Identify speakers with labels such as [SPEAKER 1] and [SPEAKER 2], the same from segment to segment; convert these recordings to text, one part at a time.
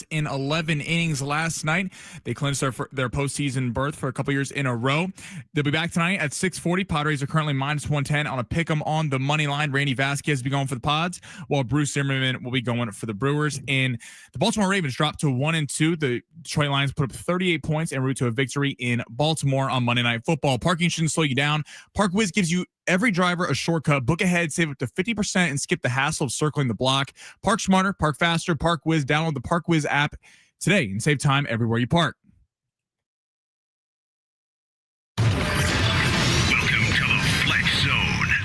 [SPEAKER 1] in 11 innings last night. They clinched their postseason berth for a couple years in a row. They'll be back tonight at 6:40. Padres are currently minus 110 on a pick'em on the money line. Randy Vasquez will be going for the Pods, while Bruce Zimmerman will be going for the Brewers. And the Baltimore Ravens dropped to 1-2. The Detroit Lions put up 38 points en route to a victory in Baltimore on Monday Night Football. Parking shouldn't slow you down. ParkWiz gives you every driver a shortcut. Book ahead, save up to 50%, and skip the hassle of circling the block. Park smarter, park faster, ParkWiz. Download the ParkWiz app today and save time everywhere you park.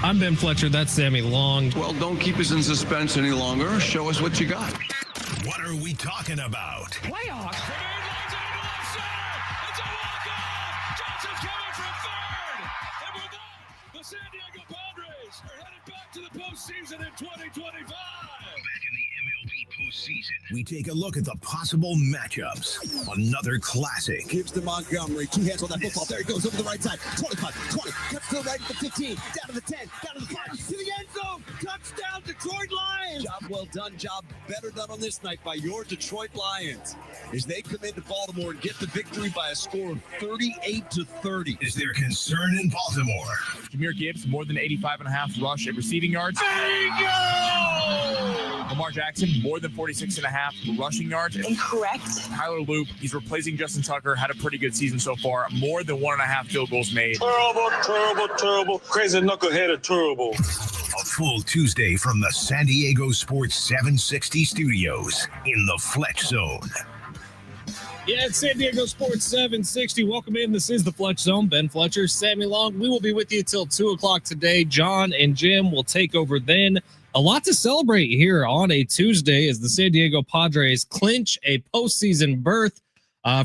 [SPEAKER 2] I'm Ben Fletcher. That's Sammy Long.
[SPEAKER 3] Well, don't keep us in suspense any longer. Show us what you got.
[SPEAKER 4] What are we talking about?
[SPEAKER 5] Playoffs. It's a walk-off. Johnson's coming from third. And with that, the San Diego Padres are headed back to the postseason in 2025.
[SPEAKER 4] Back in the MLB postseason, we take a look at the possible matchups. Another classic.
[SPEAKER 6] Gives to Montgomery. Two hands on that football. There he goes over the right side. 25, 20. Cuts to the right at the 15. Down to the 10. Down to the 5. To the end zone. Touchdown, Detroit Lions. Job well done. Job better done on this night by your Detroit Lions as they come into Baltimore and get the victory by a score of 38-30.
[SPEAKER 4] Is there concern in Baltimore?
[SPEAKER 1] Jahmyr Gibbs, more than 85.5 rush and receiving yards.
[SPEAKER 5] Bingo!
[SPEAKER 1] Lamar Jackson, more than 46.5 rushing yards.
[SPEAKER 7] Incorrect.
[SPEAKER 1] Tyler Loop, he's replacing Justin Tucker, had a pretty good season so far. More than 1.5 field goals made.
[SPEAKER 5] Terrible. Crazy knucklehead of terrible.
[SPEAKER 4] A full Tuesday from the San Diego Sports 760 studios in the Fletch Zone.
[SPEAKER 2] Yeah, it's San Diego Sports 760. Welcome in. This is the Fletch Zone. Ben Fletcher, Sammy Long. We will be with you till 2 o'clock today. John and Jim will take over then. A lot to celebrate here on a Tuesday as the San Diego Padres clinch a postseason berth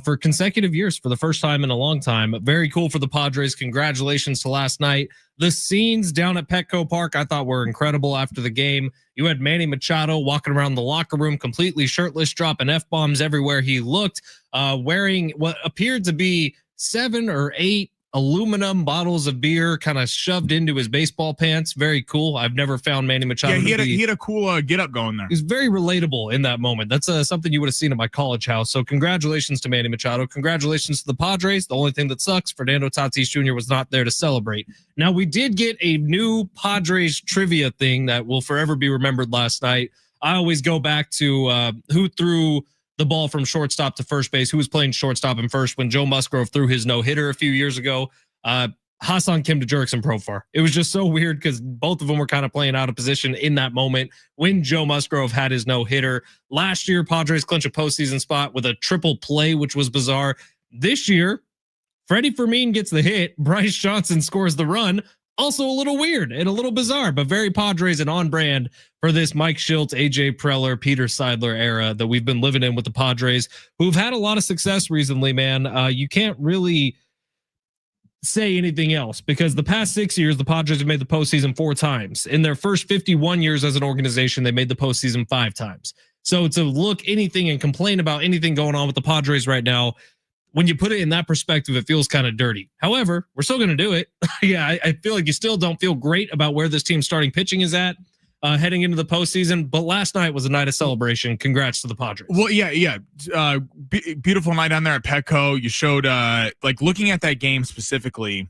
[SPEAKER 2] for consecutive years for the first time in a long time. Very cool for the Padres. Congratulations to last night. The scenes down at Petco Park I thought were incredible after the game. You had Manny Machado walking around the locker room completely shirtless, dropping F-bombs everywhere he looked, wearing what appeared to be 7 or 8 aluminum bottles of beer kind of shoved into his baseball pants. Very cool. I've never found Manny Machado.
[SPEAKER 1] Yeah, he had a cool get up going there.
[SPEAKER 2] He's very relatable in that moment. That's something you would have seen at my college house. So congratulations to Manny Machado. Congratulations to the Padres. The only thing that sucks, Fernando Tatis Jr. was not there to celebrate. Now, we did get a new Padres trivia thing that will forever be remembered last night. I always go back to who threw the ball from shortstop to first base, who was playing shortstop and first when Joe Musgrove threw his no-hitter a few years ago. Ha-Seong Kim to Jurickson Profar. It was just so weird because both of them were kind of playing out of position in that moment when Joe Musgrove had his no-hitter. Last year, Padres clinched a postseason spot with a triple play, which was bizarre. This year, Freddie Fermin gets the hit. Bryce Johnson scores the run. Also a little weird and a little bizarre, but very Padres and on brand for this Mike Shildt, AJ Preller, Peter Seidler era that we've been living in with the Padres, who've had a lot of success recently, man. You can't really say anything else because the past 6 years, the Padres have made the postseason 4 times. In their first 51 years as an organization, they made the postseason 5 times. So to look anything and complain about anything going on with the Padres right now, when you put it in that perspective, it feels kind of dirty. However, we're still going to do it. Yeah, I feel like you still don't feel great about where this team's starting pitching is at heading into the postseason. But last night was a night of celebration. Congrats to the Padres.
[SPEAKER 1] Well, yeah. Beautiful night down there at Petco. You showed, like, looking at that game specifically,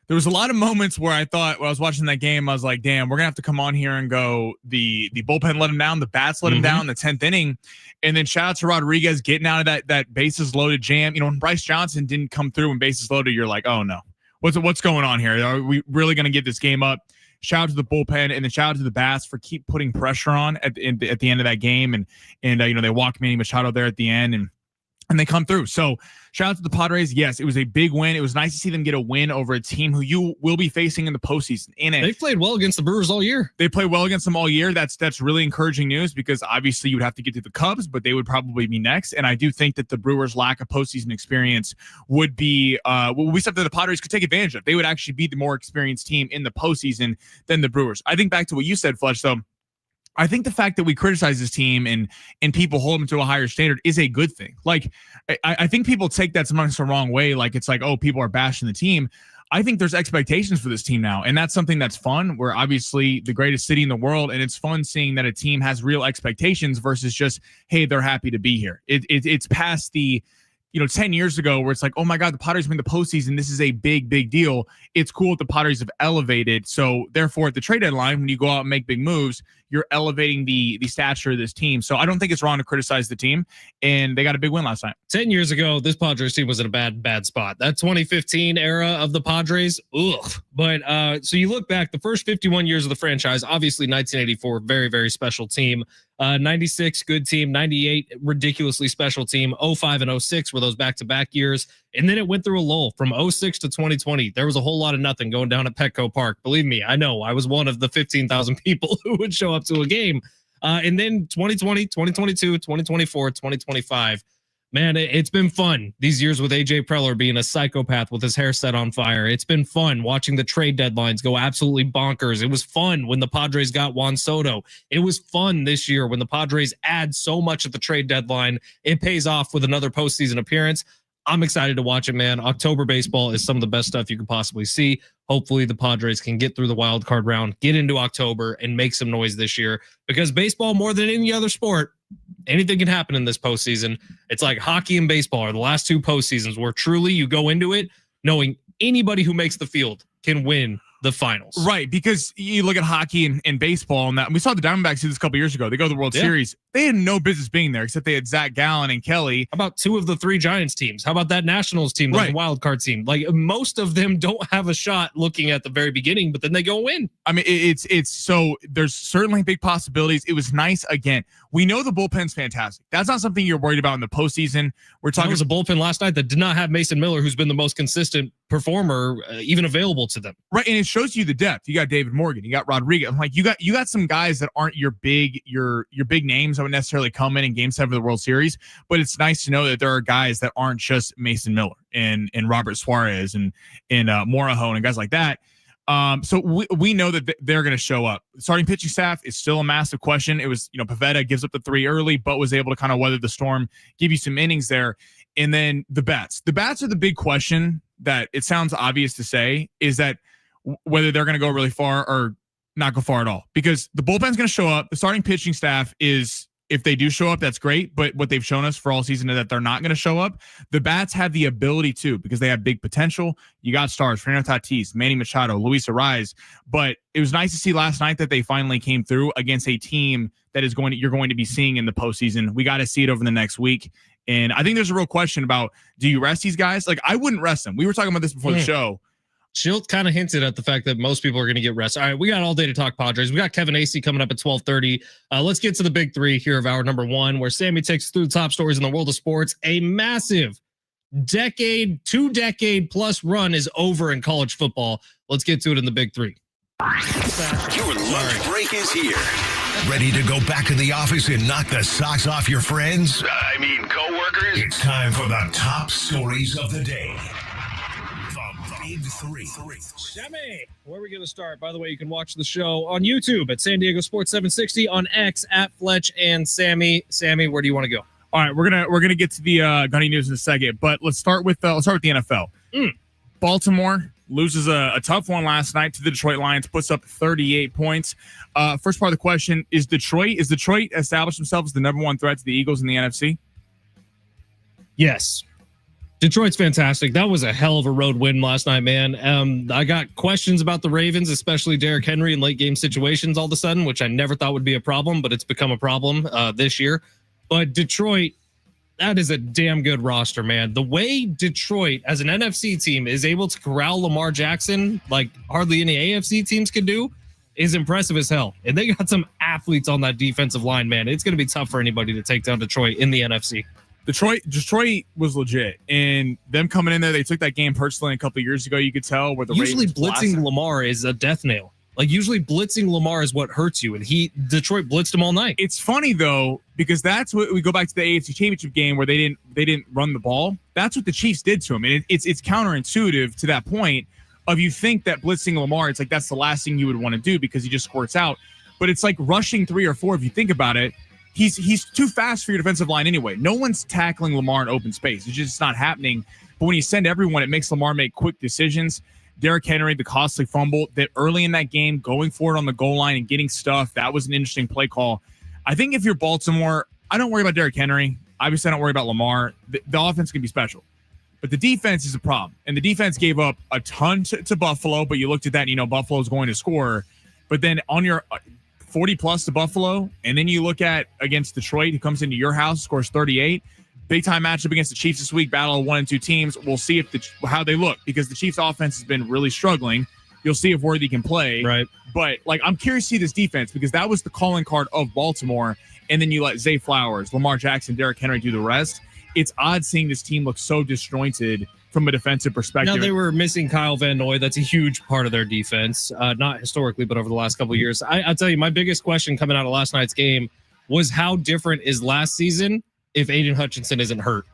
[SPEAKER 1] there was a lot of moments where I thought when I was watching that game, I was like, damn, we're going to have to come on here and go, the bullpen let him down, the bats let him down in the 10th inning. And then shout out to Rodriguez getting out of that bases loaded jam. You know, when Bryce Johnson didn't come through when bases loaded, you're like, oh no, what's going on here? Are we really going to get this game up? Shout out to the bullpen and then shout out to the bats for keep putting pressure on at the end of that game. And you know, they walk Manny Machado there at the end and they come through. So shout out to the Padres. Yes, it was a big win. It was nice to see them get a win over a team who you will be facing in the postseason.
[SPEAKER 2] They've played well against the Brewers all year.
[SPEAKER 1] They played well against them all year. That's really encouraging news because obviously you would have to get to the Cubs, but they would probably be next. And I do think that the Brewers' lack of postseason experience would be something that the Padres could take advantage of. They would actually be the more experienced team in the postseason than the Brewers. I think back to what you said, Fletch, though. I think the fact that we criticize this team and people hold them to a higher standard is a good thing. Like, I think people take that sometimes the wrong way. Like, it's like, oh, people are bashing the team. I think there's expectations for this team now, and that's something that's fun. We're obviously the greatest city in the world, and it's fun seeing that a team has real expectations versus just, hey, they're happy to be here. It's past the 10 years ago where it's like, oh my God, the Padres win the postseason. This is a big, big deal. It's cool that the Padres have elevated. So therefore, at the trade deadline, when you go out and make big moves, you're elevating the stature of this team. So I don't think it's wrong to criticize the team, and they got a big win last night.
[SPEAKER 2] 10 years ago, this Padres team was in a bad spot. That 2015 era of the Padres, ugh. But so you look back, the first 51 years of the franchise, obviously 1984, very, very special team. 96, good team. 98, ridiculously special team. 05 and 06 were those back-to-back years. And then it went through a lull from 06 to 2020. There was a whole lot of nothing going down at Petco Park. Believe me, I know. I was one of the 15,000 people who would show up to a game. And then 2020, 2022, 2024, 2025. Man, it's been fun these years with AJ Preller being a psychopath with his hair set on fire. It's been fun watching the trade deadlines go absolutely bonkers. It was fun when the Padres got Juan Soto. It was fun this year when the Padres add so much at the trade deadline. It pays off with another postseason appearance. I'm excited to watch it, man. October baseball is some of the best stuff you can possibly see. Hopefully the Padres can get through the wild card round, get into October, and make some noise this year, because baseball, more than any other sport, anything can happen in this postseason. It's like hockey and baseball are the last two postseasons where truly you go into it knowing anybody who makes the field can win the finals.
[SPEAKER 1] Right, because you look at hockey and baseball, and we saw the Diamondbacks do this a couple years ago. They go to the World Series. They had no business being there, except they had Zach Gallen and Kelly.
[SPEAKER 2] How about two of the three Giants teams? How about that Nationals team, like the wild card team? Like, most of them don't have a shot looking at the very beginning, but then they go win.
[SPEAKER 1] I mean, it's so there's certainly big possibilities. It was nice. Again, we know the bullpen's fantastic. That's not something you're worried about in the postseason. We're talking.
[SPEAKER 2] There was a bullpen last night that did not have Mason Miller, who's been the most consistent performer, even available to them.
[SPEAKER 1] Right, and it shows you the depth. You got David Morgan, you got Rodriguez. I'm like, you got some guys that aren't your big names that would necessarily come in Game 7 of the World Series, but it's nice to know that there are guys that aren't just Mason Miller and Robert Suarez and Morajo and guys like that. So we know that they're going to show up. Starting pitching staff is still a massive question. It was, Pivetta gives up the 3 early, but was able to kind of weather the storm, give you some innings there. And then the bats are the big question that it sounds obvious to say, is that whether they're going to go really far or not go far at all, because the bullpen's going to show up. The starting pitching staff is, if they do show up, that's great. But what they've shown us for all season is that they're not going to show up. The bats have the ability to, because they have big potential. You got stars, Fernando Tatis, Manny Machado, Luis Ariz. But it was nice to see last night that they finally came through against a team that you're going to be seeing in the postseason. We got to see it over the next week. And I think there's a real question about, do you rest these guys? Like, I wouldn't rest them. We were talking about this before the show.
[SPEAKER 2] Schilt kind of hinted at the fact that most people are going to get rest. All right, we got all day to talk Padres. We got Kevin Acee coming up at 12:30. Let's get to the big three here of hour number 1, where Sammy takes us through the top stories in the world of sports. A massive 2-decade plus run is over in college football. Let's get to it in the big three.
[SPEAKER 4] Your lunch break is here. Ready to go back to the office and knock the socks off your friends? I mean, coworkers? It's time for the top stories of the day. The big three.
[SPEAKER 2] Sammy, where are we going to start? By the way, you can watch the show on YouTube at San Diego Sports 760, on X at Fletch and Sammy. Sammy, where do you want to go?
[SPEAKER 1] All right, we're gonna get to the Gunny news in a second, but let's start with the NFL. Baltimore loses a tough one last night to the Detroit Lions, puts up 38 points. First part of the question is Detroit established themselves as the number 1 threat to the Eagles in the NFC?
[SPEAKER 2] Yes. Detroit's fantastic. That was a hell of a road win last night, man. I got questions about the Ravens, especially Derrick Henry in late game situations all of a sudden, which I never thought would be a problem, but it's become a problem this year. But Detroit, that is a damn good roster, man. The way Detroit, as an NFC team, is able to corral Lamar Jackson like hardly any AFC teams can do is impressive as hell. And they got some athletes on that defensive line, man. It's going to be tough for anybody to take down Detroit in the NFC.
[SPEAKER 1] Detroit was legit, and them coming in there, they took that game personally a couple of years ago. You could tell where the
[SPEAKER 2] usually
[SPEAKER 1] Ravens
[SPEAKER 2] blitzing Lamar is a death nail. Like, usually blitzing Lamar is what hurts you, and Detroit blitzed him all night.
[SPEAKER 1] It's funny though, because that's what we go back to the AFC Championship game where they didn't run the ball. That's what the Chiefs did to him, and it's counterintuitive to that point of, you think that blitzing Lamar, it's like that's the last thing you would want to do because he just squirts out, but it's like rushing 3 or 4 if you think about it. He's too fast for your defensive line anyway. No one's tackling Lamar in open space. It's just not happening. But when you send everyone, it makes Lamar make quick decisions. Derrick Henry, the costly fumble, that early in that game, going forward on the goal line and getting stuff, that was an interesting play call. I think if you're Baltimore, I don't worry about Derrick Henry. Obviously, I don't worry about Lamar. The offense can be special. But the defense is a problem. And the defense gave up a ton to Buffalo, but you looked at that and Buffalo's going to score. But then on your 40-plus to Buffalo, and then you look at against Detroit, who comes into your house, scores 38. Big-time matchup against the Chiefs this week, battle of 1 and 2 teams. We'll see how they look, because the Chiefs' offense has been really struggling. You'll see if Worthy can play.
[SPEAKER 2] Right.
[SPEAKER 1] But, I'm curious to see this defense, because that was the calling card of Baltimore, and then you let Zay Flowers, Lamar Jackson, Derrick Henry do the rest. It's odd seeing this team look so disjointed from a defensive perspective.
[SPEAKER 2] Now, they were missing Kyle Van Noy. That's a huge part of their defense. Not historically, but over the last couple of years. I'll tell you, my biggest question coming out of last night's game was how different is last season if Aiden Hutchinson isn't hurt?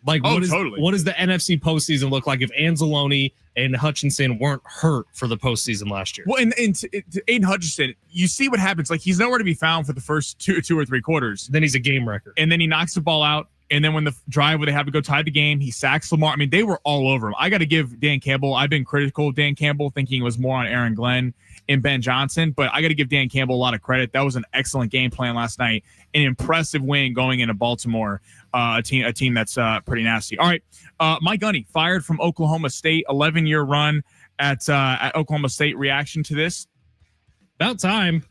[SPEAKER 1] Totally.
[SPEAKER 2] What does the NFC postseason look like if Anzalone and Hutchinson weren't hurt for the postseason last year?
[SPEAKER 1] Well, and to Aiden Hutchinson, you see what happens. He's nowhere to be found for the first two or three quarters.
[SPEAKER 2] Then he's a game wrecker.
[SPEAKER 1] And then he knocks the ball out. And then when the drive where they have to go tie the game, he sacks Lamar. I mean, they were all over him. I got to give Dan Campbell. I've been critical of Dan Campbell, thinking it was more on Aaron Glenn and Ben Johnson. But I got to give Dan Campbell a lot of credit. That was an excellent game plan last night. An impressive win going into Baltimore, a team that's pretty nasty. All right, Mike Gundy fired from Oklahoma State. 11-year run at Oklahoma State. Reaction to this?
[SPEAKER 2] About time.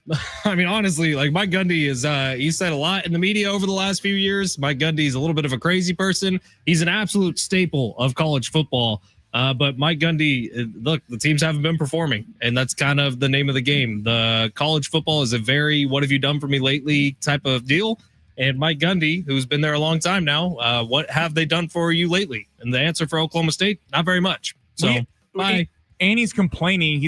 [SPEAKER 2] I mean, honestly, Mike Gundy is, he said a lot in the media over the last few years. Mike Gundy is a little bit of a crazy person. He's an absolute staple of college football. But Mike Gundy, look, the teams haven't been performing, and that's kind of the name of the game. The college football is a very what have you done for me lately type of deal. And Mike Gundy, who's been there a long time now, what have they done for you lately? And the answer for Oklahoma State, not very much. So, bye.
[SPEAKER 1] And he's complaining.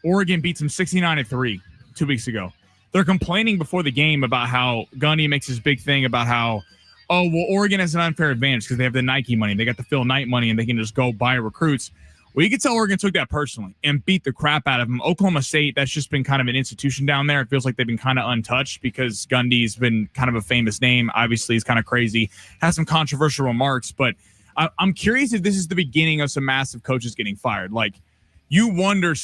[SPEAKER 1] Oregon beats him 69-3 2 weeks ago. They're complaining before the game about how Gundy makes his big thing about how, Oregon has an unfair advantage because they have the Nike money. They got the Phil Knight money, and they can just go buy recruits. Well, you can tell Oregon took that personally and beat the crap out of them. Oklahoma State, that's just been kind of an institution down there. It feels like they've been kind of untouched because Gundy's been kind of a famous name. Obviously, he's kind of crazy, has some controversial remarks, but I'm curious if this is the beginning of some massive coaches getting fired. You wonder,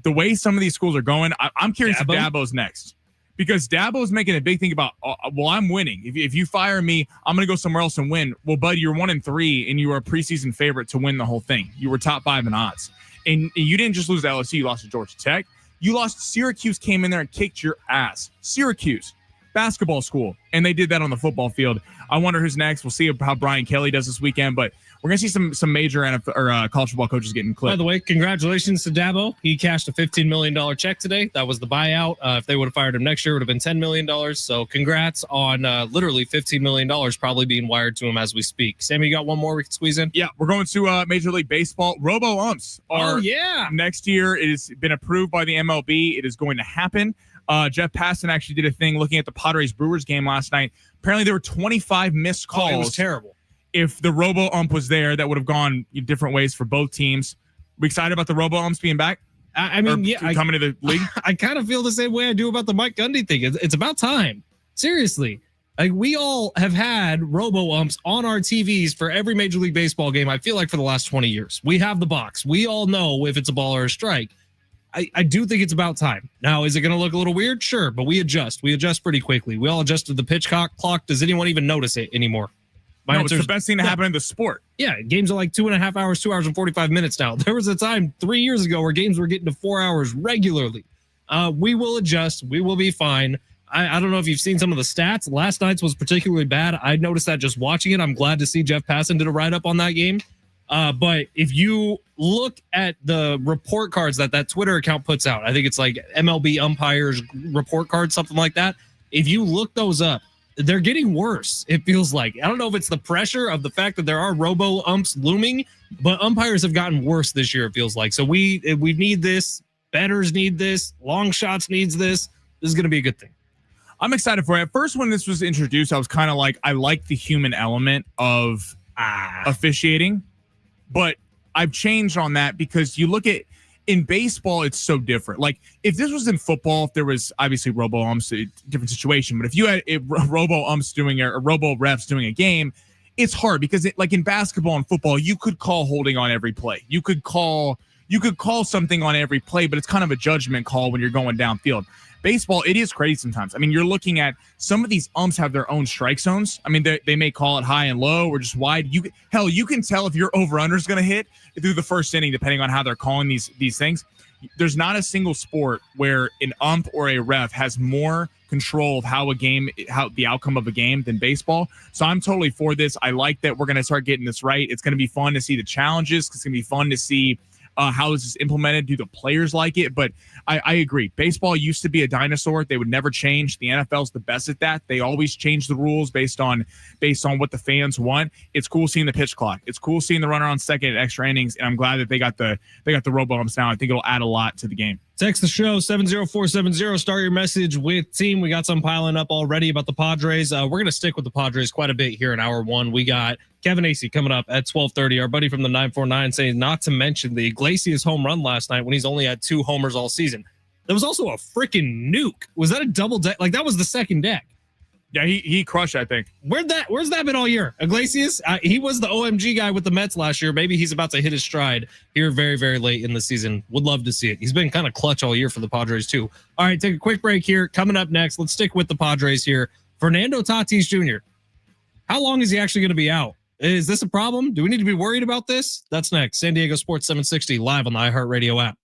[SPEAKER 1] the way some of these schools are going, I'm curious if Dabo's next. Because Dabo's making a big thing about, I'm winning. If you fire me, I'm going to go somewhere else and win. Well, buddy, you're 1-3, and you were a preseason favorite to win the whole thing. You were top 5 in odds. And you didn't just lose to LSU. You lost to Georgia Tech. You lost. Syracuse came in there and kicked your ass. Syracuse, basketball school. And they did that on the football field. I wonder who's next. We'll see how Brian Kelly does this weekend. But we're going to see some major college football coaches getting clipped.
[SPEAKER 2] By the way, congratulations to Dabo. He cashed a $15 million check today. That was the buyout. If they would have fired him next year, it would have been $10 million. So congrats on literally $15 million probably being wired to him as we speak. Sammy, you got one more we can squeeze in?
[SPEAKER 1] Yeah, we're going to Major League Baseball. Robo-umps are next year. It has been approved by the MLB. It is going to happen. Jeff Passan actually did a thing looking at the Padres-Brewers game last night. Apparently, there were 25 missed calls.
[SPEAKER 2] It was terrible.
[SPEAKER 1] If the robo-ump was there, that would have gone different ways for both teams. We excited about the robo-umps being back?
[SPEAKER 2] I mean,
[SPEAKER 1] coming to the league?
[SPEAKER 2] I kind of feel the same way I do about the Mike Gundy thing. It's about time. Seriously. We all have had robo-umps on our TVs for every Major League Baseball game, I feel like, for the last 20 years. We have the box. We all know if it's a ball or a strike. I do think it's about time. Now, is it going to look a little weird? Sure, but we adjust. We adjust pretty quickly. We all adjusted the pitch clock. Does anyone even notice it anymore?
[SPEAKER 1] It's the best thing to happen in the sport.
[SPEAKER 2] Yeah, games are like 2.5 hours, 2 hours and 45 minutes now. There was a time 3 years ago where games were getting to 4 hours regularly. We will adjust. We will be fine. I don't know if you've seen some of the stats. Last night's was particularly bad. I noticed that just watching it. I'm glad to see Jeff Passan did a write-up on that game. But if you look at the report cards that Twitter account puts out, I think it's like MLB umpires report cards, something like that. If you look those up, they're getting worse, it feels like. I don't know if it's the pressure of the fact that there are robo-umps looming, but umpires have gotten worse this year, it feels like. So we need this. Bettors need this. Long shots needs this. This is going to be a good thing.
[SPEAKER 1] I'm excited for it. At first, when this was introduced, I was kind of like, I like the human element of officiating, but I've changed on that because you look at, in baseball, it's so different. Like, if this was in football, if there was obviously robo-umps, a different situation. But if you had robo-umps doing or robo-refs doing a game, it's hard because like in basketball and football, you could call holding on every play. You could call something on every play, but it's kind of a judgment call when you're going downfield. Baseball, it is crazy sometimes. I mean, you're looking at some of these umps have their own strike zones. I mean, they may call it high and low or just wide. You can tell if your over-under is going to hit through the first inning, depending on how they're calling these things. There's not a single sport where an ump or a ref has more control of how the outcome of a game than baseball. So I'm totally for this. I like that we're going to start getting this right. It's going to be fun to see the challenges. It's going to be fun to see how this is implemented. Do the players like it? But I agree. Baseball used to be a dinosaur. They would never change. The NFL's the best at that. They always change the rules based on what the fans want. It's cool seeing the pitch clock. It's cool seeing the runner on second at extra innings. And I'm glad that they got the robo umps now. I think it'll add a lot to the game.
[SPEAKER 2] Text the show 70470. Start your message with team. We got some piling up already about the Padres. We're going to stick with the Padres quite a bit here in hour one. We got Kevin Acee coming up at 12:30. Our buddy from the 949 saying not to mention the Iglesias home run last night when he's only had 2 homers all season. There was also a freaking nuke. Was that a double deck? Like that was the second deck.
[SPEAKER 1] Yeah, he crushed, I think.
[SPEAKER 2] Where's that been all year? Iglesias, he was the OMG guy with the Mets last year. Maybe he's about to hit his stride here very, very late in the season. Would love to see it. He's been kind of clutch all year for the Padres too. All right, take a quick break here. Coming up next, let's stick with the Padres here. Fernando Tatis Jr. How long is he actually going to be out? Is this a problem? Do we need to be worried about this? That's next. San Diego Sports 760 live on the iHeartRadio app.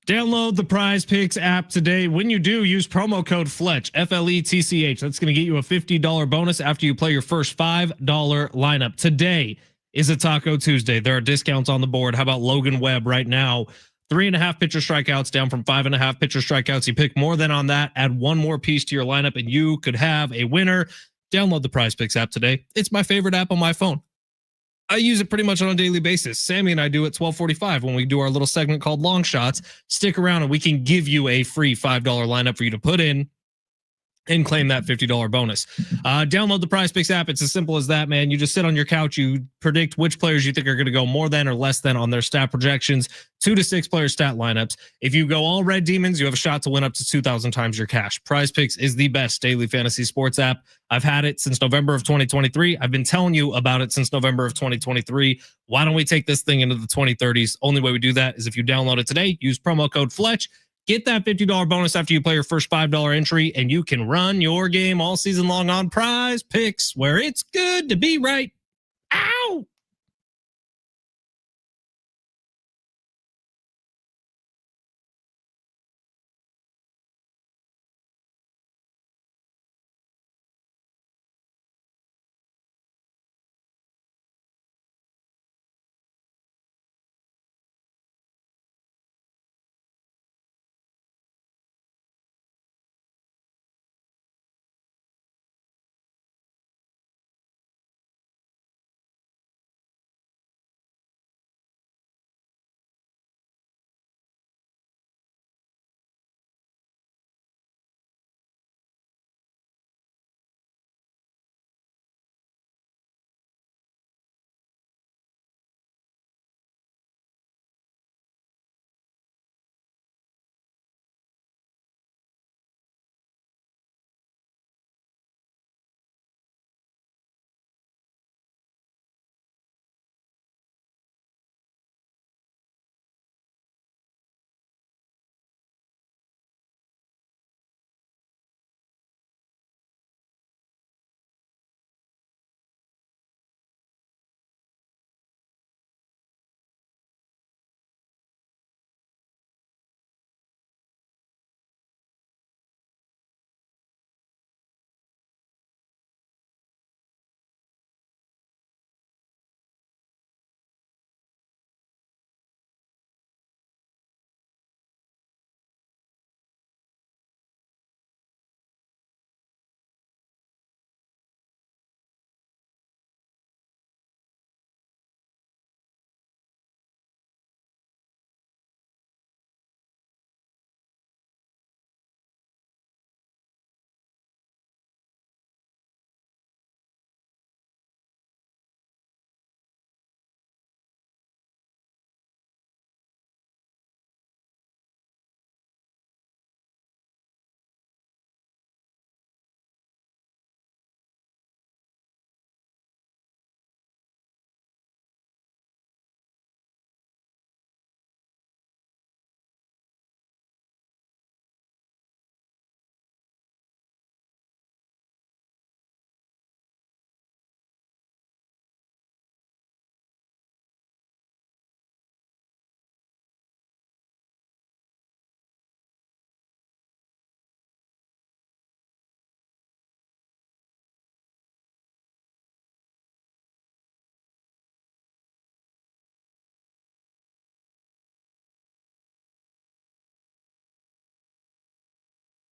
[SPEAKER 2] Download the Prize Picks app today. When you do, use promo code Fletch, FLETCH. That's going to get you a $50 bonus after you play your first $5 lineup. Today is a Taco Tuesday. There are discounts on the board. How about Logan Webb right now? 3.5 pitcher strikeouts down from 5.5 pitcher strikeouts. You pick more than on that, add one more piece to your lineup, and you could have a winner. Download the Prize Picks app today. It's my favorite app on my phone. I use it pretty much on a daily basis. Sammy and I do at 12:45 when we do our little segment called Long Shots. Stick around and we can give you a free $5 lineup for you to put in and claim that $50 bonus. Download the Prize Picks app. It's as simple as that, man. You just sit on your couch. You predict which players you think are going to go more than or less than on their stat projections. 2 to 6 player stat lineups. If you go all Red Demons, you have a shot to win up to 2,000 times your cash. Prize Picks is the best daily fantasy sports app. I've had it since November of 2023. I've been telling you about it since November of 2023. Why don't we take this thing into the 2030s? Only way we do that is if you download it today, use promo code Fletch. Get that $50 bonus after you play your first $5 entry, and you can run your game all season long on Prize Picks, where it's good to be right. Ow!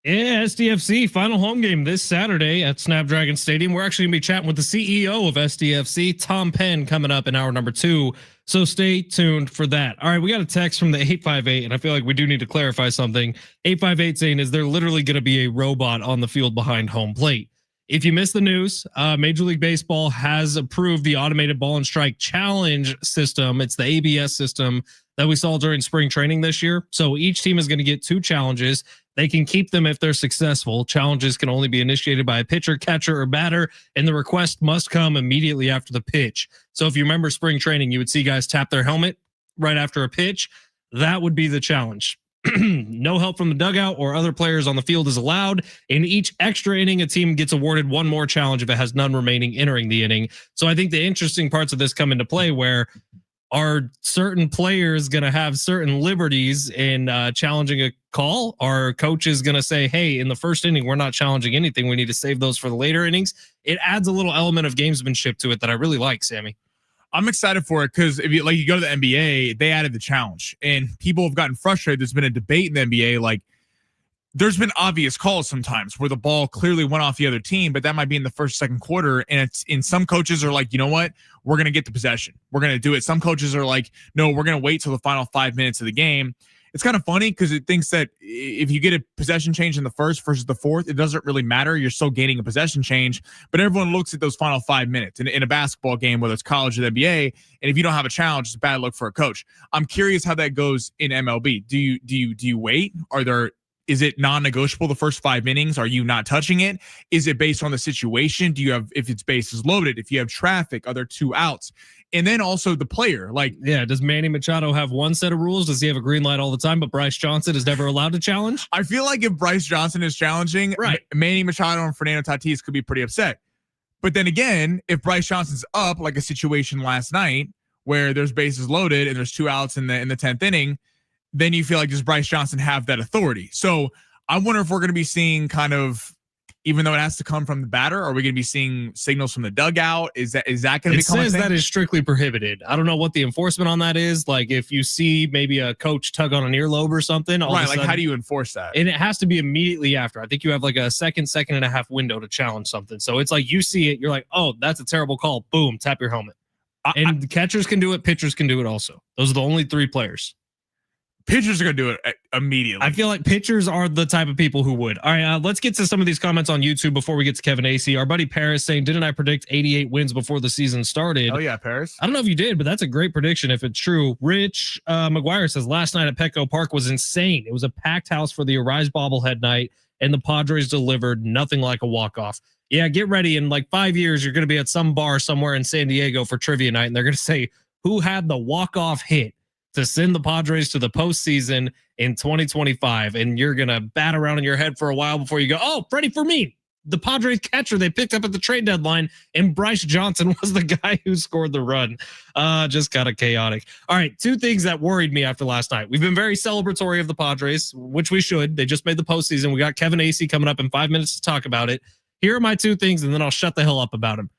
[SPEAKER 2] Yeah, SDFC final home game this Saturday at Snapdragon Stadium. We're actually gonna be chatting with the CEO of SDFC, Tom Penn, coming up in hour number 2. So stay tuned for that. All right, we got a text from the 858, and I feel like we do need to clarify something. 858 saying, is there literally going to be a robot on the field behind home plate? If you missed the news, Major League Baseball has approved the automated ball and strike challenge system. It's the ABS system that we saw during spring training this year. So each team is going to get 2 challenges. They can keep them if they're successful. Challenges can only be initiated by a pitcher, catcher, or batter, and the request must come immediately after the pitch. So if you remember spring training, you would see guys tap their helmet right after a pitch. That would be the challenge. No help from the dugout or other players on the field is allowed. In each extra inning, a team gets awarded 1 more challenge if it has none remaining entering the inning. So I think the interesting parts of this come into play where are certain players going to have certain liberties in challenging a call? Are coaches going to say, hey, in the first inning, we're not challenging anything. We need to save those for the later innings. It adds a little element of gamesmanship to it that I really like, Sammy.
[SPEAKER 1] I'm excited for it because if you you go to the NBA, they added the challenge and people have gotten frustrated. There's been a debate in the NBA. Like there's been obvious calls sometimes where the ball clearly went off the other team, but that might be in the first, second quarter. And it's in some coaches are like, you know what? We're going to get the possession. We're going to do it. Some coaches are like, no, we're going to wait till the final 5 minutes of the game. It's kind of funny because it thinks that if you get a possession change in the first versus the fourth, it doesn't really matter. You're still gaining a possession change, but everyone looks at those final 5 minutes in a basketball game, whether it's college or the NBA. And if you don't have a challenge, it's a bad look for a coach. I'm curious how that goes in MLB. Do you wait? Is it non-negotiable the first 5 innings? Are you not touching it? Is it based on the situation? Do you have, if it's bases loaded, if you have traffic, are there 2 outs? And then also the player,
[SPEAKER 2] does Manny Machado have one set of rules? Does he have a green light all the time, but Bryce Johnson is never allowed to challenge?
[SPEAKER 1] I feel like if Bryce Johnson is challenging, right, Manny Machado and Fernando Tatis could be pretty upset. But then again, if Bryce Johnson's up, like a situation last night where there's bases loaded and there's 2 outs in the 10th inning, then you feel like does Bryce Johnson have that authority? So I wonder if we're going to be seeing kind of, even though it has to come from the batter, are we going to be seeing signals from the dugout? Is that going to become? It
[SPEAKER 2] says that is strictly prohibited. I don't know what the enforcement on that is. Like if you see maybe a coach tug on an earlobe or something,
[SPEAKER 1] right? Like how do you enforce that?
[SPEAKER 2] And it has to be immediately after. I think you have like a second and a half window to challenge something. So it's like you see it, you're like, oh, that's a terrible call. Boom, tap your helmet. And catchers can do it. Pitchers can do it also. Those are the only 3 players.
[SPEAKER 1] Pitchers are going to do it immediately.
[SPEAKER 2] I feel like pitchers are the type of people who would. All right, let's get to some of these comments on YouTube before we get to Kevin Acee. Our buddy Paris saying, didn't I predict 88 wins before the season started?
[SPEAKER 1] Oh, yeah, Paris.
[SPEAKER 2] I don't know if you did, but that's a great prediction if it's true. Rich McGuire says, last night at Petco Park was insane. It was a packed house for the Arise bobblehead night, and the Padres delivered nothing like a walk-off. Yeah, get ready. In like 5 years, you're going to be at some bar somewhere in San Diego for trivia night, and they're going to say, who had the walk-off hit to send the Padres to the postseason in 2025. And you're going to bat around in your head for a while before you go, oh, Freddie Fermin, the Padres catcher they picked up at the trade deadline. And Bryce Johnson was the guy who scored the run. Just kind of chaotic. All right. 2 things that worried me after last night. We've been very celebratory of the Padres, which we should. They just made the postseason. We got Kevin Acee coming up in 5 minutes to talk about it. Here are my 2 things, and then I'll shut the hell up about him.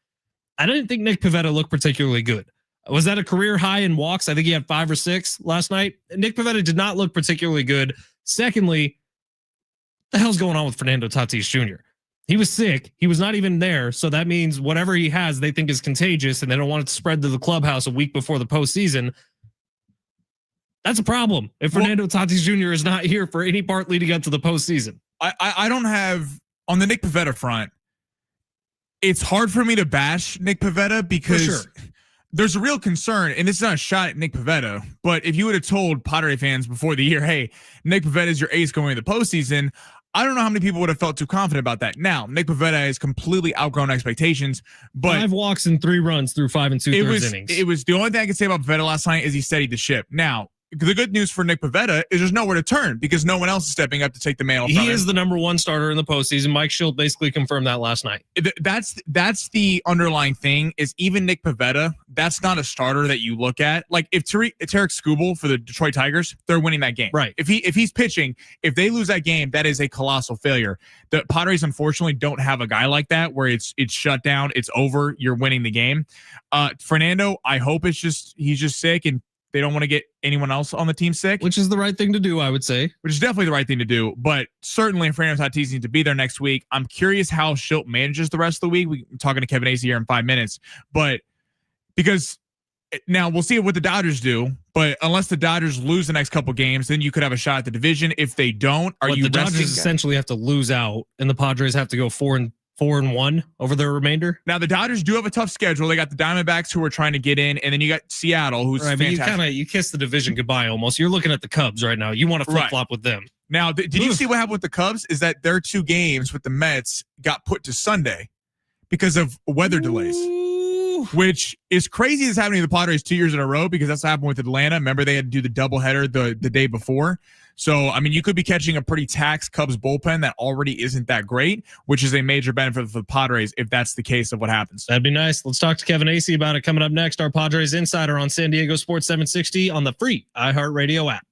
[SPEAKER 2] I didn't think Nick Pivetta looked particularly good. Was that a career high in walks? I think he had 5 or 6 last night. Nick Pivetta did not look particularly good. Secondly, what the hell's going on with Fernando Tatis Jr.? He was sick. He was not even there. So that means whatever he has, they think is contagious, and they don't want it to spread to the clubhouse a week before the postseason. That's a problem if Fernando Tatis Jr. is not here for any part leading up to the postseason.
[SPEAKER 1] I don't have, on the Nick Pivetta front, it's hard for me to bash Nick Pivetta because there's a real concern, and this is not a shot at Nick Pivetta, but if you would have told Padre fans before the year, hey, Nick Pivetta is your ace going into the postseason, I don't know how many people would have felt too confident about that. Now, Nick Pivetta has completely outgrown expectations, but
[SPEAKER 2] 5 walks and 3 runs through 5 2/3 innings.
[SPEAKER 1] It was the only thing I could say about Pivetta last night is he steadied the ship. Now, the good news for Nick Pivetta is there's nowhere to turn because no one else is stepping up to take the mantle from him.
[SPEAKER 2] He is the number 1 starter in the postseason. Mike Schilt basically confirmed that last night.
[SPEAKER 1] That's the underlying thing is even Nick Pivetta, that's not a starter that you look at. Like if Tarek Skubal for the Detroit Tigers, they're winning that game.
[SPEAKER 2] Right.
[SPEAKER 1] If he's pitching, if they lose that game, that is a colossal failure. The Padres unfortunately don't have a guy like that where it's shut down, it's over, you're winning the game. Fernando, I hope he's just sick and They don't want to get anyone else on the team sick,
[SPEAKER 2] Which is the right thing to do, I would say.
[SPEAKER 1] which is definitely the right thing to do. But certainly, Fernando Tatis needs to be there next week. I'm curious how Schilt manages the rest of the week. We're talking to Kevin Acee here in 5 minutes, but because now we'll see what the Dodgers do. But unless the Dodgers lose the next couple games, then you could have a shot at the division. If they don't,
[SPEAKER 2] The Dodgers essentially have to lose out, and the Padres have to go 4-1 over their remainder.
[SPEAKER 1] Now the Dodgers do have a tough schedule. They got the Diamondbacks who are trying to get in, and then you got Seattle, who's
[SPEAKER 2] right,
[SPEAKER 1] fantastic.
[SPEAKER 2] But you kiss the division goodbye almost. You're looking at the Cubs right now. You want to flip flop with them.
[SPEAKER 1] Now, did you see what happened with the Cubs? Is that their 2 games with the Mets got put to Sunday because of weather delays, which is crazy. It's happening to the Padres 2 years in a row because that's what happened with Atlanta. Remember, they had to do the doubleheader the day before. So, I mean, you could be catching a pretty taxed Cubs bullpen that already isn't that great, which is a major benefit for the Padres if that's the case of what happens.
[SPEAKER 2] That'd be nice. Let's talk to Kevin Acee about it coming up next. Our Padres Insider on San Diego Sports 760 on the free iHeartRadio app.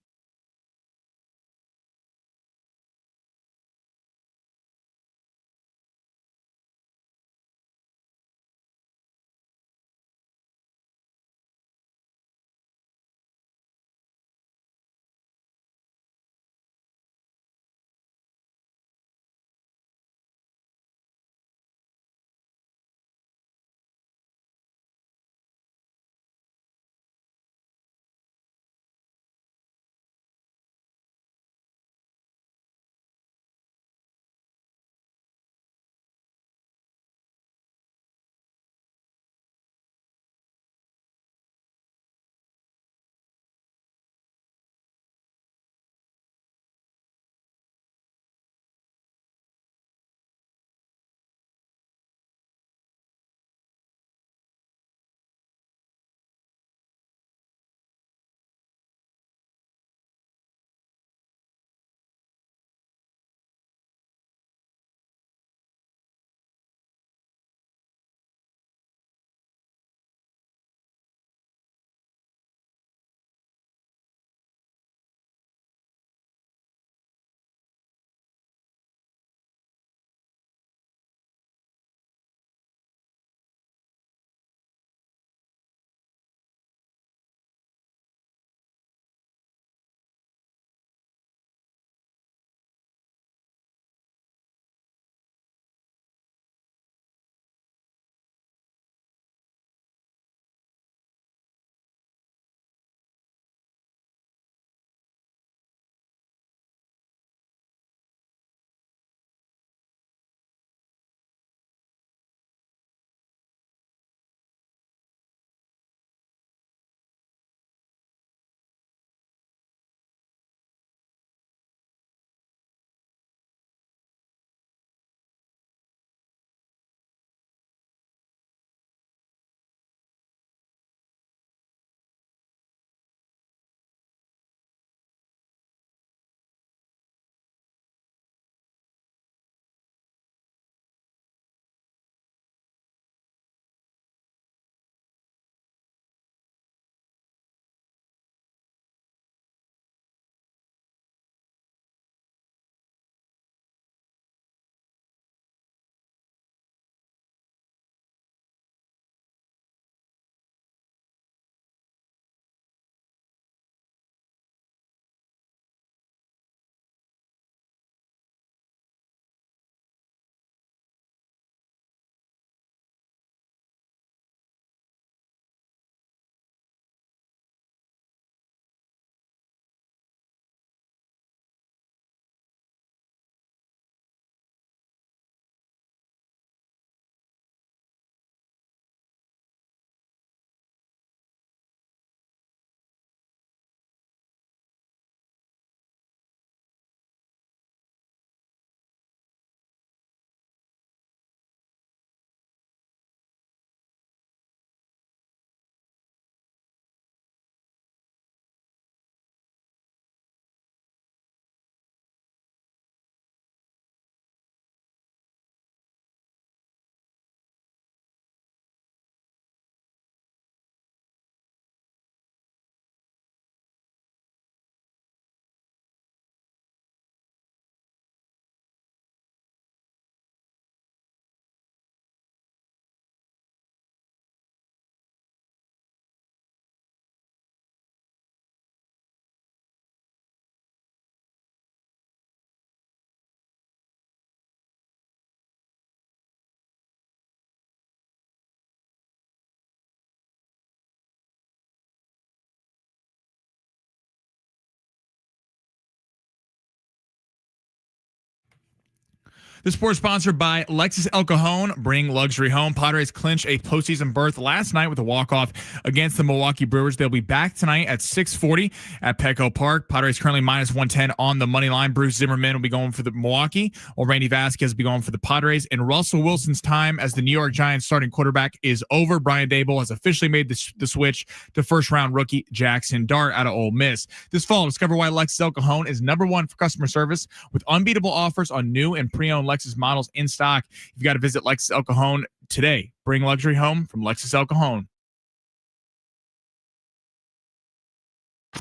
[SPEAKER 1] This sport is sponsored by Lexus El Cajon. Bring luxury home. Padres clinch a postseason berth last night with a walk-off against the Milwaukee Brewers. They'll be back tonight at 6:40 at Petco Park. Padres currently minus 110 on the money line. Bruce Zimmerman will be going for the Milwaukee, while Randy Vasquez will be going for the Padres. And Russell Wilson's time as the New York Giants starting quarterback is over. Brian Daboll has officially made the switch to first-round rookie Jackson Dart out of Ole Miss. This fall, discover why Lexus El Cajon is #1 for customer service with unbeatable offers on new and pre-owned Lexus models in stock. You've got to visit Lexus El Cajon today. Bring luxury home from Lexus El Cajon.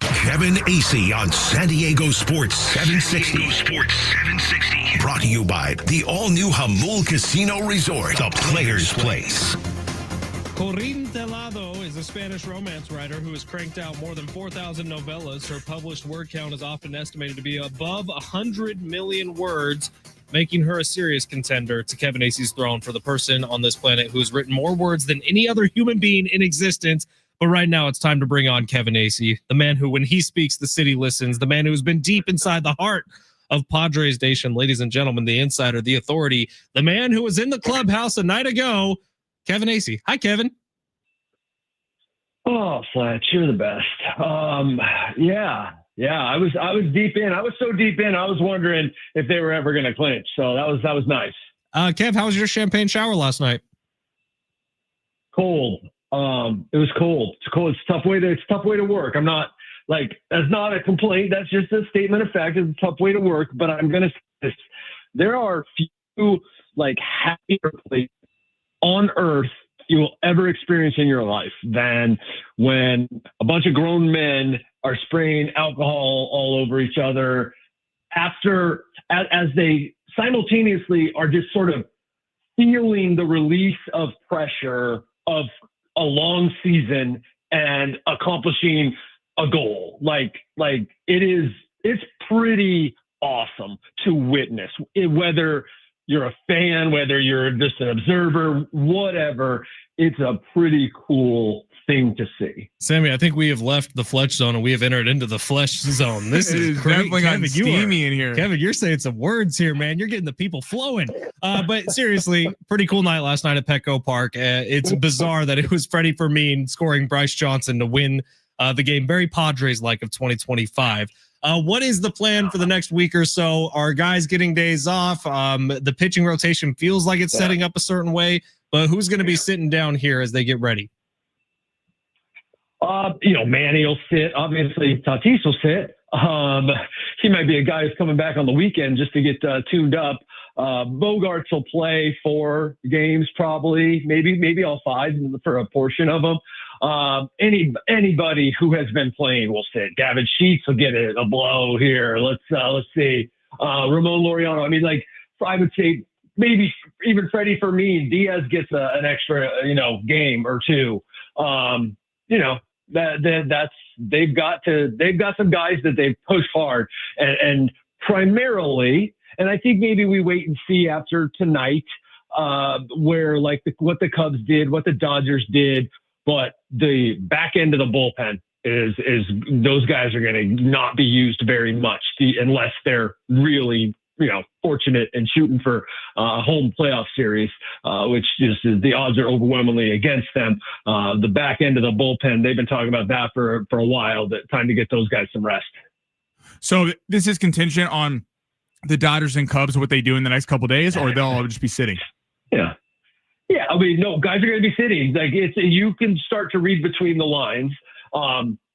[SPEAKER 4] Kevin Acee on San Diego Sports 760. Brought to you by the all-new Hamul Casino Resort, the Players Place.
[SPEAKER 2] Corinne Telado is a Spanish romance writer who has cranked out more than 4,000 novellas. Her published word count is often estimated to be above 100 million words, making her a serious contender to Kevin Acee's throne for the person on this planet who has written more words than any other human being in existence. But right now, it's time to bring on Kevin Acee, the man who, when he speaks, the city listens, the man who's been deep inside the heart of Padres Nation. Ladies and gentlemen, the insider, the authority, the man who was in the clubhouse a night ago, Kevin Acee. Hi, Kevin.
[SPEAKER 7] Oh, Fletch, you're the best. Yeah. I was deep in. I was so deep in. I was wondering if they were ever going to clinch. So that was nice.
[SPEAKER 2] Kev, how was your champagne shower last night?
[SPEAKER 7] Cold. It was cold. It's cold. It's a tough way to work. I'm not that's not a complaint. That's just a statement of fact. It's a tough way to work. But I'm gonna say this: there are few happier places on earth you will ever experience in your life than when a bunch of grown men are spraying alcohol all over each other as they simultaneously are just sort of feeling the release of pressure of a long season and accomplishing a goal. It's pretty awesome to witness, whether you're a fan, whether you're just an observer, whatever. It's a pretty cool thing to see.
[SPEAKER 2] Sammy, I think we have left the Fletch zone and we have entered into the Flesh zone. This is great.
[SPEAKER 1] Definitely
[SPEAKER 2] Kevin,
[SPEAKER 1] steamy in here.
[SPEAKER 2] Kevin, you're saying some words here, man. You're getting the people flowing. But seriously, pretty cool night last night at Petco Park. It's bizarre that it was Freddie Fermin scoring Bryce Johnson to win the game. Very Padres-like of 2025. What is the plan for the next week or so? Are guys getting days off? The pitching rotation feels like it's setting up a certain way, but who's going to be sitting down here as they get ready?
[SPEAKER 7] Manny will sit. Obviously, Tatis will sit. He might be a guy who's coming back on the weekend just to get tuned up. Bogarts will play 4 games, probably, maybe all 5 for a portion of them. Anybody who has been playing will sit. Gavin Sheets will get a blow here. Let's see. Ramon Laureano. I mean, I would say maybe even Freddie Fermin. Diaz gets an extra, game or 2. They've got some guys that they've pushed hard and primarily, and I think maybe we wait and see after tonight, where what the Cubs did, what the Dodgers did, but the back end of the bullpen is those guys are going to not be used very much unless they're really fortunate and shooting for a home playoff series, which is the odds are overwhelmingly against them. The back end of the bullpen, they've been talking about that for a while. That time to get those guys some rest.
[SPEAKER 1] So this is contingent on the Dodgers and Cubs, what they do in the next couple of days, or they'll all just be sitting.
[SPEAKER 7] Yeah. I mean, no, guys are going to be sitting. You can start to read between the lines.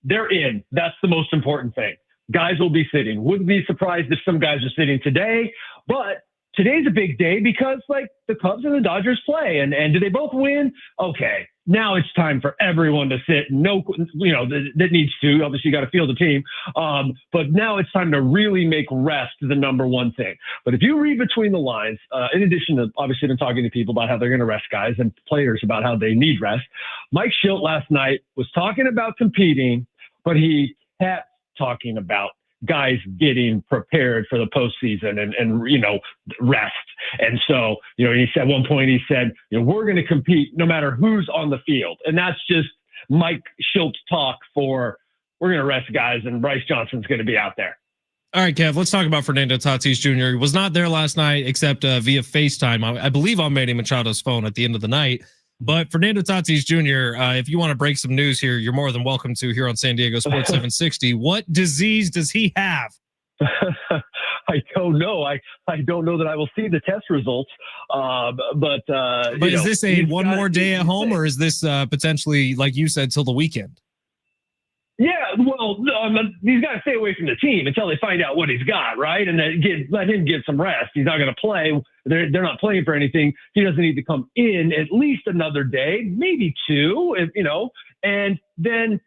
[SPEAKER 7] They're in. That's the most important thing. Guys will be sitting. Wouldn't be surprised if some guys are sitting today, but today's a big day because the Cubs and the Dodgers play and do they both win? Okay. Now it's time for everyone to sit. That needs to, obviously you got to field the team. But now it's time to really make rest the number one thing. But if you read between the lines, in addition to obviously been talking to people about how they're going to rest guys and players about how they need rest, Mike Schilt last night was talking about competing, but he kept talking about guys getting prepared for the postseason and rest. And so, he said at one point, we're going to compete no matter who's on the field. And that's just Mike Schilt's talk for we're going to rest guys and Bryce Johnson's going to be out there.
[SPEAKER 2] All right, Kev, let's talk about Fernando Tatis Jr. He was not there last night except via FaceTime. I believe on Manny Machado's phone at the end of the night. But Fernando Tatis Jr., if you want to break some news here, you're more than welcome to here on San Diego Sports 760. What disease does he have?
[SPEAKER 7] I don't know. I don't know that I will see the test results. But
[SPEAKER 2] is this a one more day at home, or is this potentially, like you said, till the weekend?
[SPEAKER 7] Yeah, well, he's got to stay away from the team until they find out what he's got, right? And then let him get some rest. He's not going to play. They're not playing for anything. He doesn't need to come in at least another day, maybe two, and then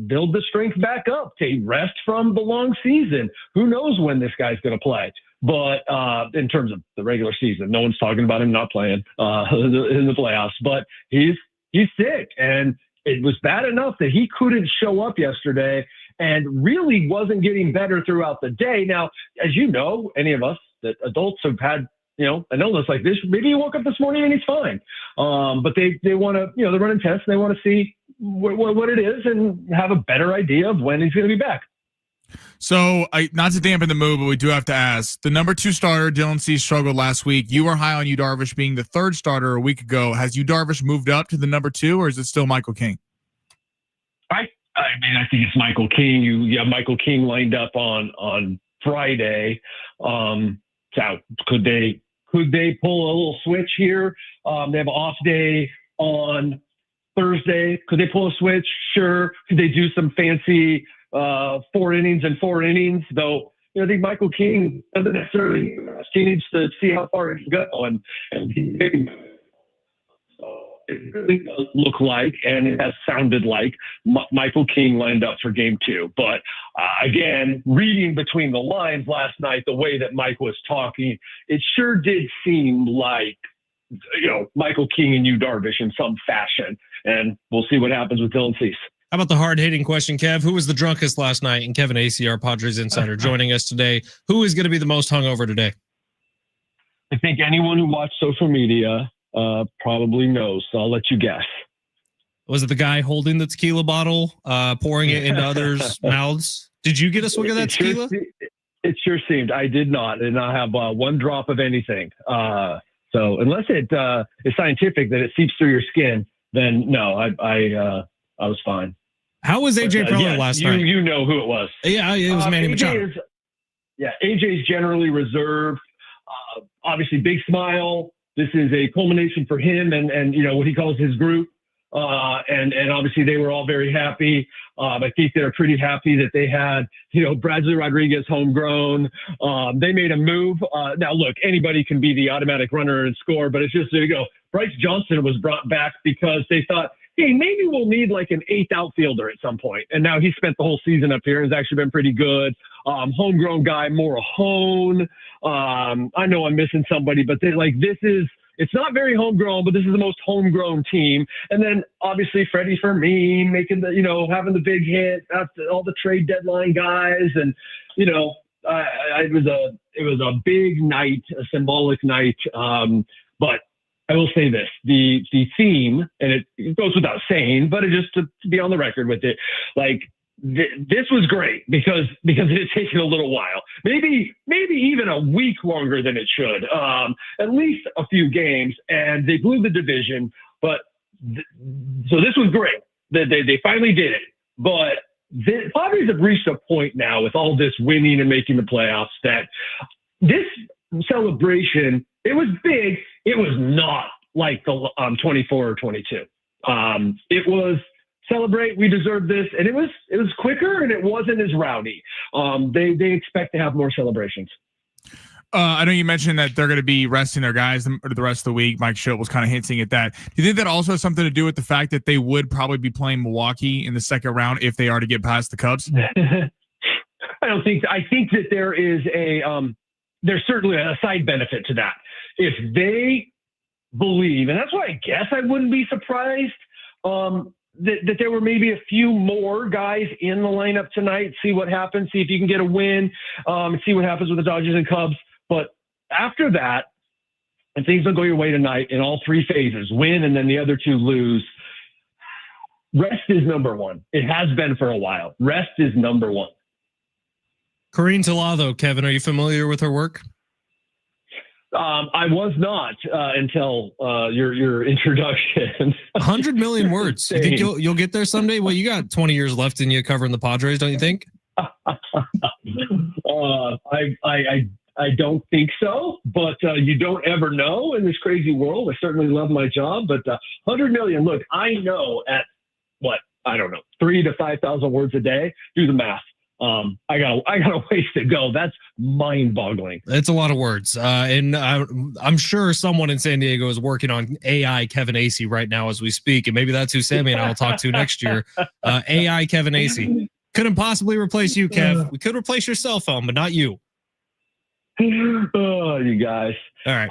[SPEAKER 7] build the strength back up, take rest from the long season. Who knows when this guy's going to play? But in terms of the regular season, no one's talking about him not playing in the playoffs. But he's sick, and it was bad enough that he couldn't show up yesterday and really wasn't getting better throughout the day. Now, as you know, any of us that adults have had, an illness like this, maybe he woke up this morning and he's fine. But they want to, they're running tests and they want to see what it is and have a better idea of when he's going to be back.
[SPEAKER 1] So, not to dampen the mood, but we do have to ask. The number 2 starter, Dylan Cease, struggled last week. You were high on Yu Darvish being the 3rd starter a week ago. Has Yu Darvish moved up to the number 2, or is it still Michael King?
[SPEAKER 7] I think it's Michael King. You have Michael King lined up on Friday. So could they pull a little switch here? They have an off day on Thursday. Could they pull a switch? Sure. Could they do some fancy 4 innings and 4 innings? Though, I think Michael King doesn't necessarily. He needs to see how far he can go, and it really does look like, and it has sounded like Michael King lined up for game 2. But again, reading between the lines last night, the way that Mike was talking, it sure did seem like, Michael King and Yu Darvish in some fashion. And we'll see what happens with Dylan Cease.
[SPEAKER 2] How about the hard-hitting question, Kev? Who was the drunkest last night? And Kevin Acee, our Padres insider, joining us today. Who is going to be the most hungover today?
[SPEAKER 7] I think anyone who watched social media probably knows. So I'll let you guess.
[SPEAKER 2] Was it the guy holding the tequila bottle, pouring it into others' mouths? Did you get a swig of that tequila?
[SPEAKER 7] It sure seemed. I did not. I did not have one drop of anything. So unless it is scientific that it seeps through your skin, then no, I was fine.
[SPEAKER 2] How was AJ Preller last night?
[SPEAKER 7] You know who it was.
[SPEAKER 2] Yeah, it was Manny Machado.
[SPEAKER 7] AJ's generally reserved. Obviously, big smile. This is a culmination for him and what he calls his group. And obviously they were all very happy. I think they're pretty happy that they had, Bradley Rodriguez homegrown. They made a move. Now look, anybody can be the automatic runner and score, but it's just, there you go. Bryce Johnson was brought back because they thought, hey, maybe we'll need like an 8th outfielder at some point. And now he spent the whole season up here and has actually been pretty good. Homegrown guy, Morahone. I know I'm missing somebody, but it's not very homegrown, but this is the most homegrown team. And then obviously Freddie Fermin making having the big hit after all the trade deadline guys. And, it was a big night, a symbolic night. But I will say this, the theme, and it goes without saying, but just to be on the record with it, this was great because it had taken a little while, maybe even a week longer than it should, at least a few games, and they blew the division. But so this was great that they finally did it. But the Padres have reached a point now with all this winning and making the playoffs that this celebration, it was big. It was not like the 24 or 22. It was celebrate, we deserve this, and it was quicker and it wasn't as rowdy. They expect to have more celebrations.
[SPEAKER 1] I know you mentioned that they're going to be resting their guys the rest of the week. Mike Schilt was kind of hinting at that. Do you think that also has something to do with the fact that they would probably be playing Milwaukee in the second round if they are to get past the Cubs?
[SPEAKER 7] I think that there is there's certainly a side benefit to that. If they believe, and that's why I guess I wouldn't be surprised that there were maybe a few more guys in the lineup tonight, see what happens, see if you can get a win, and see what happens with the Dodgers and Cubs. But after that, and things don't go your way tonight in all 3 phases, win and then the other 2 lose, rest is number 1. It has been for a while. Rest is number 1.
[SPEAKER 2] Corrine Talado, Kevin, are you familiar with her work?
[SPEAKER 7] I was not until your introduction.
[SPEAKER 2] 100 million words. You think you'll get there someday? Well, you got 20 years left in you covering the Padres, don't you think?
[SPEAKER 7] I don't think so, but you don't ever know in this crazy world. I certainly love my job, but 100 million. Look, I know at I don't know, 3,000 to 5,000 words a day. Do the math. I got a ways to go. That's mind-boggling.
[SPEAKER 2] It's a lot of words, and I'm sure someone in San Diego is working on AI Kevin Acee right now as we speak, and maybe that's who Sammy and I will talk to next year. AI Kevin Acee couldn't possibly replace you, Kev. We could replace your cell phone, but not you.
[SPEAKER 7] Oh, you guys.
[SPEAKER 2] All right.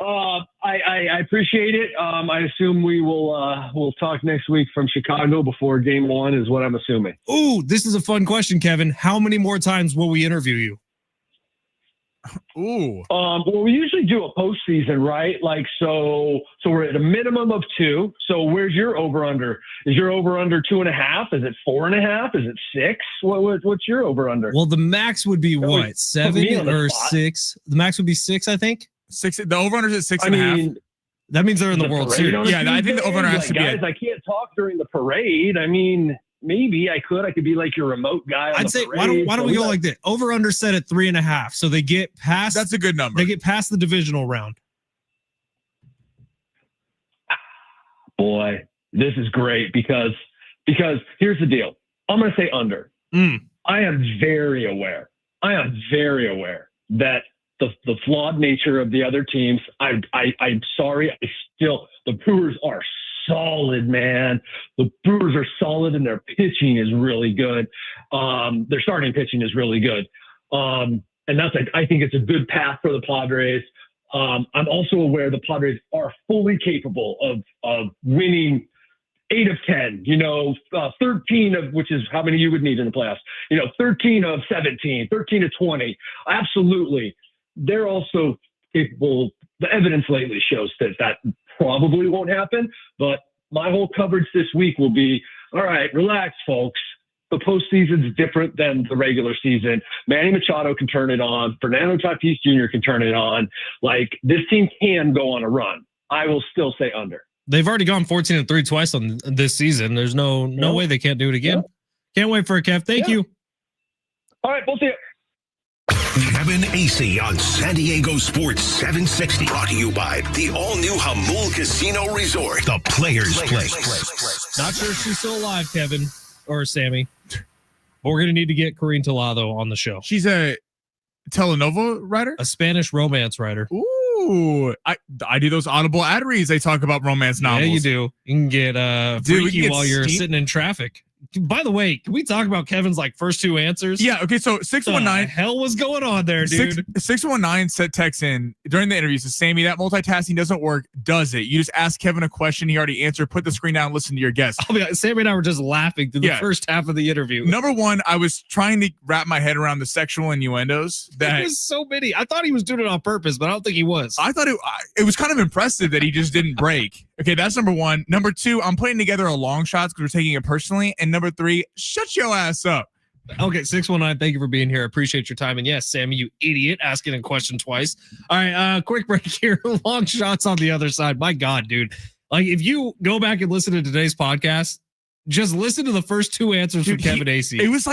[SPEAKER 7] I appreciate it. I assume we'll talk next week from Chicago before game 1 is what I'm assuming.
[SPEAKER 2] Ooh, this is a fun question, Kevin. How many more times will we interview you?
[SPEAKER 1] Ooh.
[SPEAKER 7] Well, we usually do a postseason, right? Like, so we're at a minimum of 2. So where's your over under? Is your over under 2.5? Is it 4.5? Is it 6? What's your over under?
[SPEAKER 2] Well, the max would be what? 7 or 6? The max would be 6, I think.
[SPEAKER 1] 6. The over under is at 6.5.
[SPEAKER 2] That means they're in the World Series.
[SPEAKER 1] Yeah, I think the over under has to be.
[SPEAKER 7] Guys, I can't talk during the parade. I mean, maybe I could. I could be like your remote guy.
[SPEAKER 2] I'd say why don't we go like this? Over under set at 3.5, so they get past.
[SPEAKER 1] That's a good number.
[SPEAKER 2] They get past the divisional round.
[SPEAKER 7] Boy, this is great because here's the deal. I'm going to say under. I am very aware. That the flawed nature of the other teams. I'm sorry. The Brewers are solid, man. The Brewers are solid, and their pitching is really good. Their starting pitching is really good, and I think it's a good path for the Padres. I'm also aware the Padres are fully capable of winning 8 of 10. 13 of which is how many you would need in the playoffs. 13 of 17, 13 of 20. Absolutely, they're also capable. The evidence lately shows that probably won't happen, but my whole coverage this week will be, all right, relax, folks. The postseason's different than the regular season. Manny Machado can turn it on. Fernando Tatis Jr. can turn it on. Like, this team can go on a run. I will still say under.
[SPEAKER 2] They've already gone 14-3 twice on this season. There's no way they can't do it again. Can't wait for it, Kev. Thank you.
[SPEAKER 7] All right, we'll see you.
[SPEAKER 4] Kevin Acee on San Diego Sports 760. Brought to you by the all-new Hamul Casino Resort. The Players Place.
[SPEAKER 2] Not sure if she's still alive, Kevin or Sammy. But we're going to need to get Corrine Talado on the show.
[SPEAKER 1] She's a telenovela writer?
[SPEAKER 2] A Spanish romance writer.
[SPEAKER 1] Ooh. I do those Audible ad reads. They talk about romance novels.
[SPEAKER 2] Yeah, you do. You can get freaky while you're sitting in traffic. By the way, can we talk about Kevin's first 2 answers?
[SPEAKER 1] Yeah. Okay. So 619.
[SPEAKER 2] What the hell was going on there, dude?
[SPEAKER 1] 619 said text in during the interview. Says, Sammy, that multitasking doesn't work, does it? You just ask Kevin a question. He already answered. Put the screen down. Listen to your guest.
[SPEAKER 2] Sammy and I were just laughing through the first half of the interview.
[SPEAKER 1] Number one, I was trying to wrap my head around the sexual innuendos. There
[SPEAKER 2] was so many. I thought he was doing it on purpose, but I don't think he was.
[SPEAKER 1] I thought it was kind of impressive that he just didn't break. Okay, that's number one. Number 2, I'm putting together a long shots because we're taking it personally. And number 3, shut your ass up.
[SPEAKER 2] Okay, 619, thank you for being here. Appreciate your time. And yes, Sammy, you idiot, asking a question twice. All right, quick break here. Long shots on the other side. My God, dude. If you go back and listen to today's podcast, just listen to the first 2 answers from Kevin Acee.
[SPEAKER 1] It was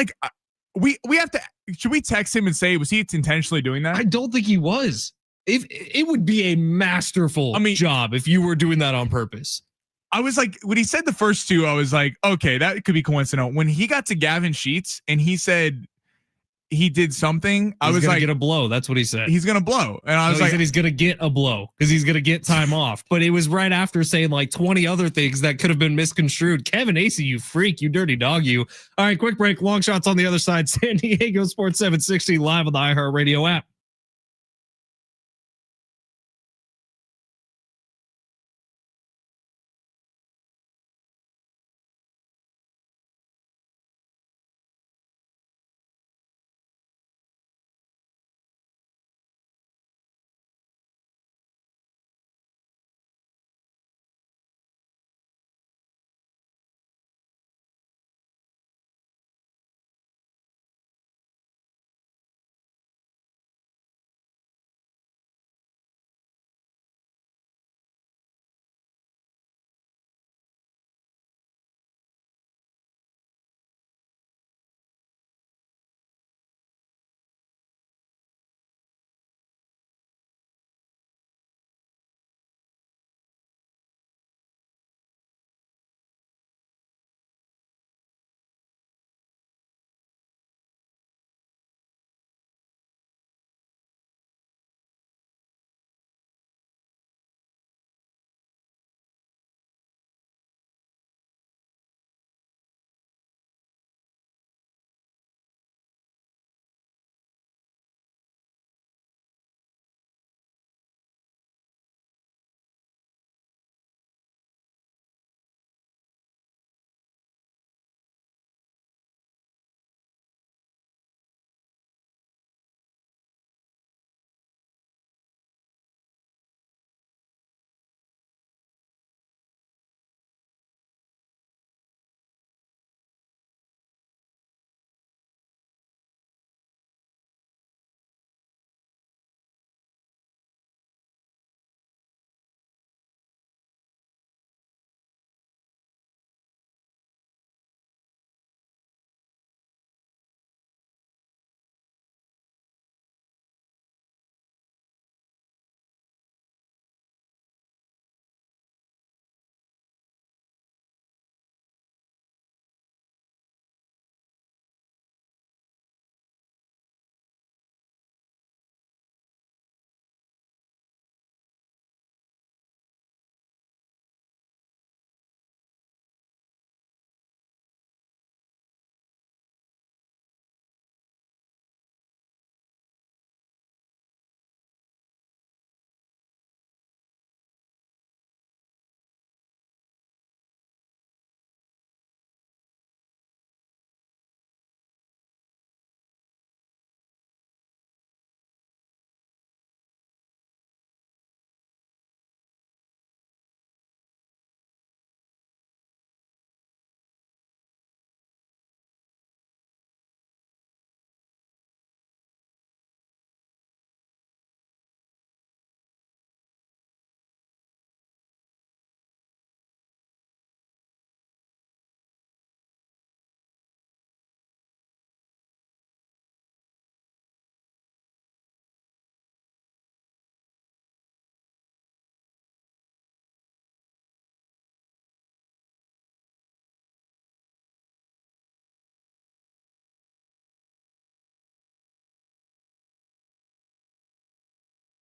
[SPEAKER 1] we have to. Should we text him and say, was he intentionally doing that?
[SPEAKER 2] I don't think he was. If it would be a masterful job if you were doing that on purpose.
[SPEAKER 1] I was like, when he said the first 2, I was like, okay, that could be coincidental. When he got to Gavin Sheets and he said he did something, I was like,
[SPEAKER 2] get a blow. That's what he said.
[SPEAKER 1] He's gonna blow, and I was like,
[SPEAKER 2] he said he's gonna get a blow because he's gonna get time off. But it was right after saying 20 other things that could have been misconstrued. Kevin Acee, you freak, you dirty dog, you. All right, quick break. Long shots on the other side. San Diego Sports 760 live on the iHeartRadio app.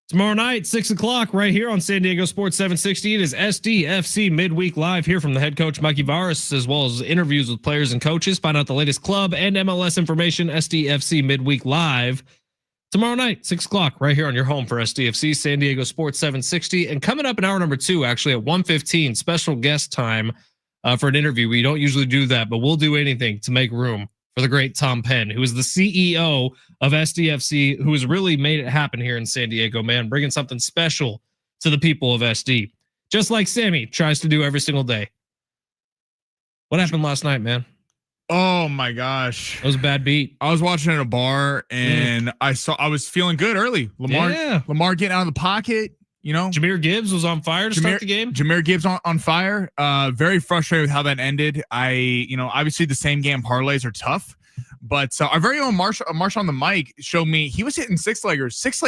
[SPEAKER 2] Tomorrow night, 6 o'clock, right here on San Diego Sports 760. It is SDFC Midweek Live. Here from the head coach, Mikey Varas, as well as interviews with players and coaches. Find out the latest club and MLS information, SDFC Midweek Live. Tomorrow night, 6 o'clock, right here on your home for SDFC, San Diego Sports 760. And coming up in hour number 2, actually at 1:15, special guest time for an interview. We don't usually do that, but we'll do anything to make room for the great Tom Penn, who is the CEO of SDFC, who has really made it happen here in San Diego, man, bringing something special to the people of SD, just like Sammy tries to do every single day. What happened last night, man?
[SPEAKER 1] Oh my gosh.
[SPEAKER 2] It was a bad beat.
[SPEAKER 1] I was watching at a bar and I was feeling good early. Lamar getting out of the pocket, you know.
[SPEAKER 2] Jahmyr Gibbs was on fire to start the game.
[SPEAKER 1] Jahmyr Gibbs on fire. Very frustrated with how that ended. Obviously the same game parlays are tough, but our very own Marsh on the mic showed me he was hitting six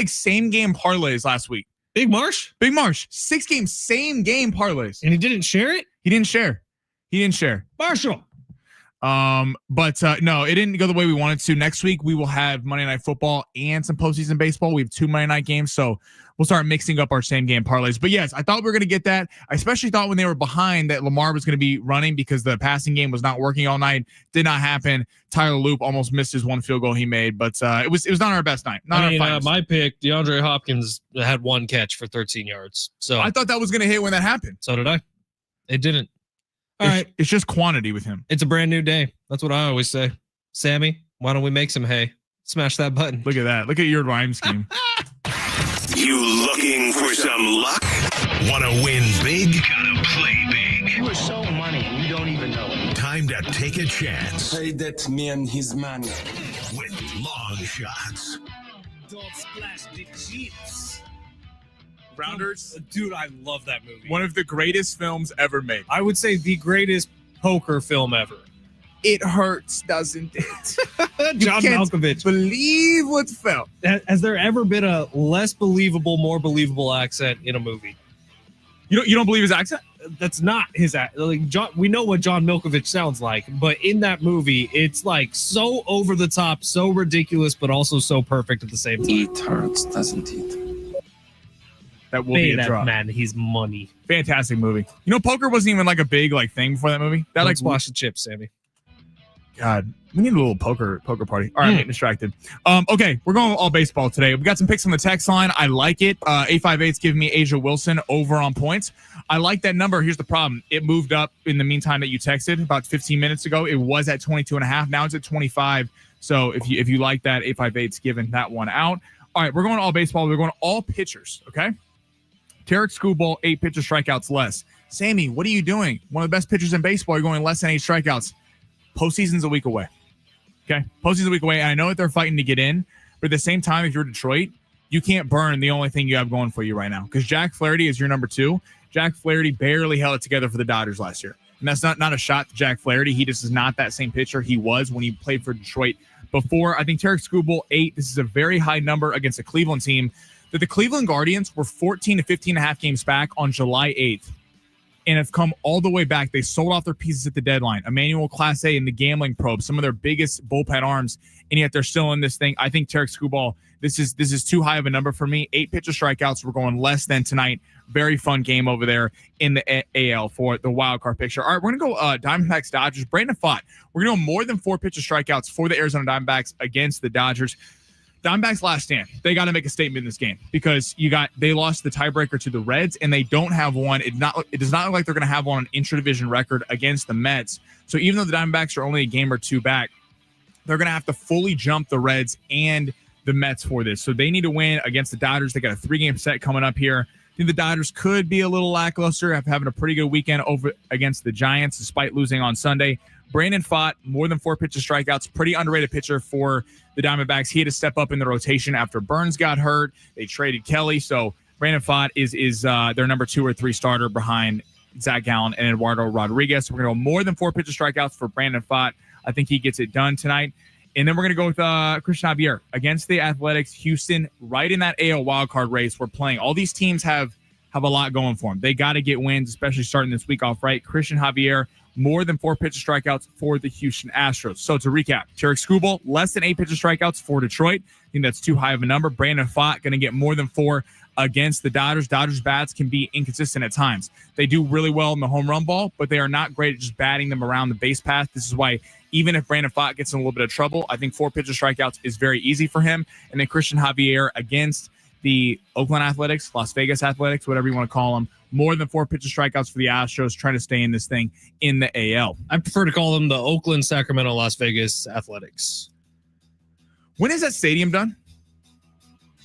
[SPEAKER 1] same game parlays last week.
[SPEAKER 2] Big Marsh,
[SPEAKER 1] 6 game same game parlays,
[SPEAKER 2] and he didn't share it.
[SPEAKER 1] He didn't share.
[SPEAKER 2] Marshall.
[SPEAKER 1] But no, it didn't go the way we wanted to. Next week we will have Monday Night Football and some postseason baseball. We have 2 Monday night games, so we'll start mixing up our same game parlays. But yes, I thought we were going to get that. I especially thought when they were behind that Lamar was going to be running because the passing game was not working all night. Did not happen. Tyler Loop almost missed his 1 field goal he made, but it was not our best night.
[SPEAKER 2] My pick, DeAndre Hopkins, had 1 catch for 13 yards. So
[SPEAKER 1] I thought that was going to hit when that happened.
[SPEAKER 2] So did I. It didn't. All right.
[SPEAKER 1] It's just quantity with him.
[SPEAKER 2] It's a brand new day. That's what I always say. Sammy, why don't we make some hay? Smash that button.
[SPEAKER 1] Look at that. Look at your rhyme scheme.
[SPEAKER 4] You looking for some luck? Want to win big? Gotta play big.
[SPEAKER 8] You are so money and you don't even know it.
[SPEAKER 4] Time to take a chance.
[SPEAKER 8] Pay that man his money.
[SPEAKER 4] With long shots.
[SPEAKER 9] Don't splash the chips.
[SPEAKER 1] Rounders.
[SPEAKER 2] Dude, I love that movie.
[SPEAKER 1] One of the greatest films ever made.
[SPEAKER 2] I would say the greatest poker film ever.
[SPEAKER 1] It hurts, doesn't it?
[SPEAKER 2] John Malkovich.
[SPEAKER 1] Believe what's felt.
[SPEAKER 2] Has there ever been a less believable, more believable accent in a movie?
[SPEAKER 1] You don't believe his accent?
[SPEAKER 2] That's not his accent. Like John, we know what John Malkovich sounds like, but in that movie, it's like so over the top, so ridiculous, but also so perfect at the same time.
[SPEAKER 8] It hurts, doesn't it?
[SPEAKER 1] That will be a drop.
[SPEAKER 2] Man, he's money.
[SPEAKER 1] Fantastic movie. You know, poker wasn't even like a big thing before that movie. That
[SPEAKER 2] Don't squash the chips, Sammy.
[SPEAKER 1] God, we need a little poker party. All right, I'm getting distracted. Okay, we're going all baseball today. We got some picks on the text line. I like it. 858's giving me Asia Wilson over on points. I like that number. Here's the problem. It moved up in the meantime that you texted about 15 minutes ago. It was at 22.5. Now it's at 25. So if you like that, 858's giving that one out. All right, we're going all baseball. We're going all pitchers, okay? Tarek Skubal, 8 pitcher strikeouts less. Sammy, what are you doing? One of the best pitchers in baseball. You're going less than 8 strikeouts. Postseason's a week away. Okay? Postseason's a week away. And I know that they're fighting to get in, but at the same time, if you're Detroit, you can't burn the only thing you have going for you right now. Because Jack Flaherty is your number 2. Jack Flaherty barely held it together for the Dodgers last year. And that's not a shot to Jack Flaherty. He just is not that same pitcher he was when he played for Detroit before. I think Tarek Skubal, 8. This is a very high number against a Cleveland team that the Cleveland Guardians were 14 to 15.5 games back on July 8th and have come all the way back. They sold off their pieces at the deadline. Emmanuel Clase and the gambling probe, some of their biggest bullpen arms, and yet they're still in this thing. I think Tarek Skubal, this is too high of a number for me. 8 pitcher strikeouts. We're going less than tonight. Very fun game over there in the AL for the wild card picture. All right, we're going to go Diamondbacks, Dodgers. Brandon Pfaadt. We're going to go more than 4 pitcher strikeouts for the Arizona Diamondbacks against the Dodgers. Diamondbacks last stand. They got to make a statement in this game because they lost the tiebreaker to the Reds and they don't have one. It does not look like they're going to have one on intra-division record against the Mets. So even though the Diamondbacks are only a game or 2 back, they're going to have to fully jump the Reds and the Mets for this. So they need to win against the Dodgers. They got a 3-game set coming up here. I think the Dodgers could be a little lackluster after having a pretty good weekend over against the Giants despite losing on Sunday. Brandon Pfaadt, more than 4 pitcher strikeouts, pretty underrated pitcher for the Diamondbacks. He had to step up in the rotation after Burns got hurt. They traded Kelly. So Brandon Pfaadt is their number 2 or 3 starter behind Zach Gallen and Eduardo Rodriguez. We're going to go more than 4 pitcher strikeouts for Brandon Pfaadt. I think he gets it done tonight. And then we're going to go with Christian Javier against the Athletics. Houston, right in that AL wildcard race. We're playing. All these teams have have a lot going for them. They got to get wins, especially starting this week off right. Christian Javier, more than 4 pitch strikeouts for the Houston Astros. So to recap, Tarek Skubal, less than 8 pitch strikeouts for Detroit. I think that's too high of a number. Brandon Pfaadt going to get more than 4 against the Dodgers. Dodgers bats can be inconsistent at times. They do really well in the home run ball, but they are not great at just batting them around the base path. This is why even if Brandon Pfaadt gets in a little bit of trouble, I think 4 pitch strikeouts is very easy for him. And then Christian Javier against the Oakland Athletics, Las Vegas Athletics, whatever you want to call them, more than 4 pitch strikeouts for the Astros, trying to stay in this thing in the AL.
[SPEAKER 2] I prefer to call them the Oakland, Sacramento, Las Vegas Athletics.
[SPEAKER 1] When is that stadium done?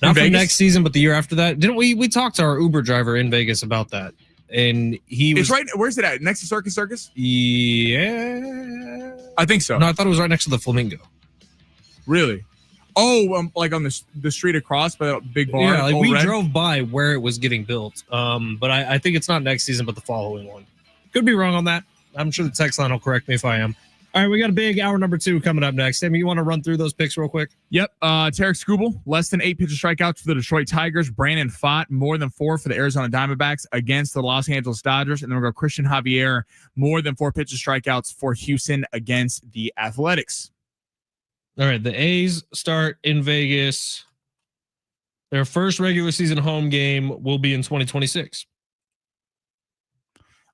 [SPEAKER 2] Not for next season, but the year after that. Didn't we talked to our Uber driver in Vegas about that? And he was...
[SPEAKER 1] It's right... Where's it at? Next to Circus Circus?
[SPEAKER 2] Yeah.
[SPEAKER 1] I think so.
[SPEAKER 2] No, I thought it was right next to the Flamingo.
[SPEAKER 1] Really? Oh, like on the street across by that big bar.
[SPEAKER 2] Yeah, like we drove by where it was getting built. But I think it's not next season, but the following one. Could be wrong on that. I'm sure the text line will correct me if I am. All right, we got a big hour number 2 coming up next. Sammy, you want to run through those picks real quick?
[SPEAKER 1] Yep. Tarek Skubal, less than 8 pitch strikeouts for the Detroit Tigers. Brandon Pfaadt, more than 4 for the Arizona Diamondbacks against the Los Angeles Dodgers. And then we'll go Christian Javier, more than 4 pitch strikeouts for Houston against the Athletics.
[SPEAKER 2] All right, the A's start in Vegas. Their first regular season home game will be in 2026.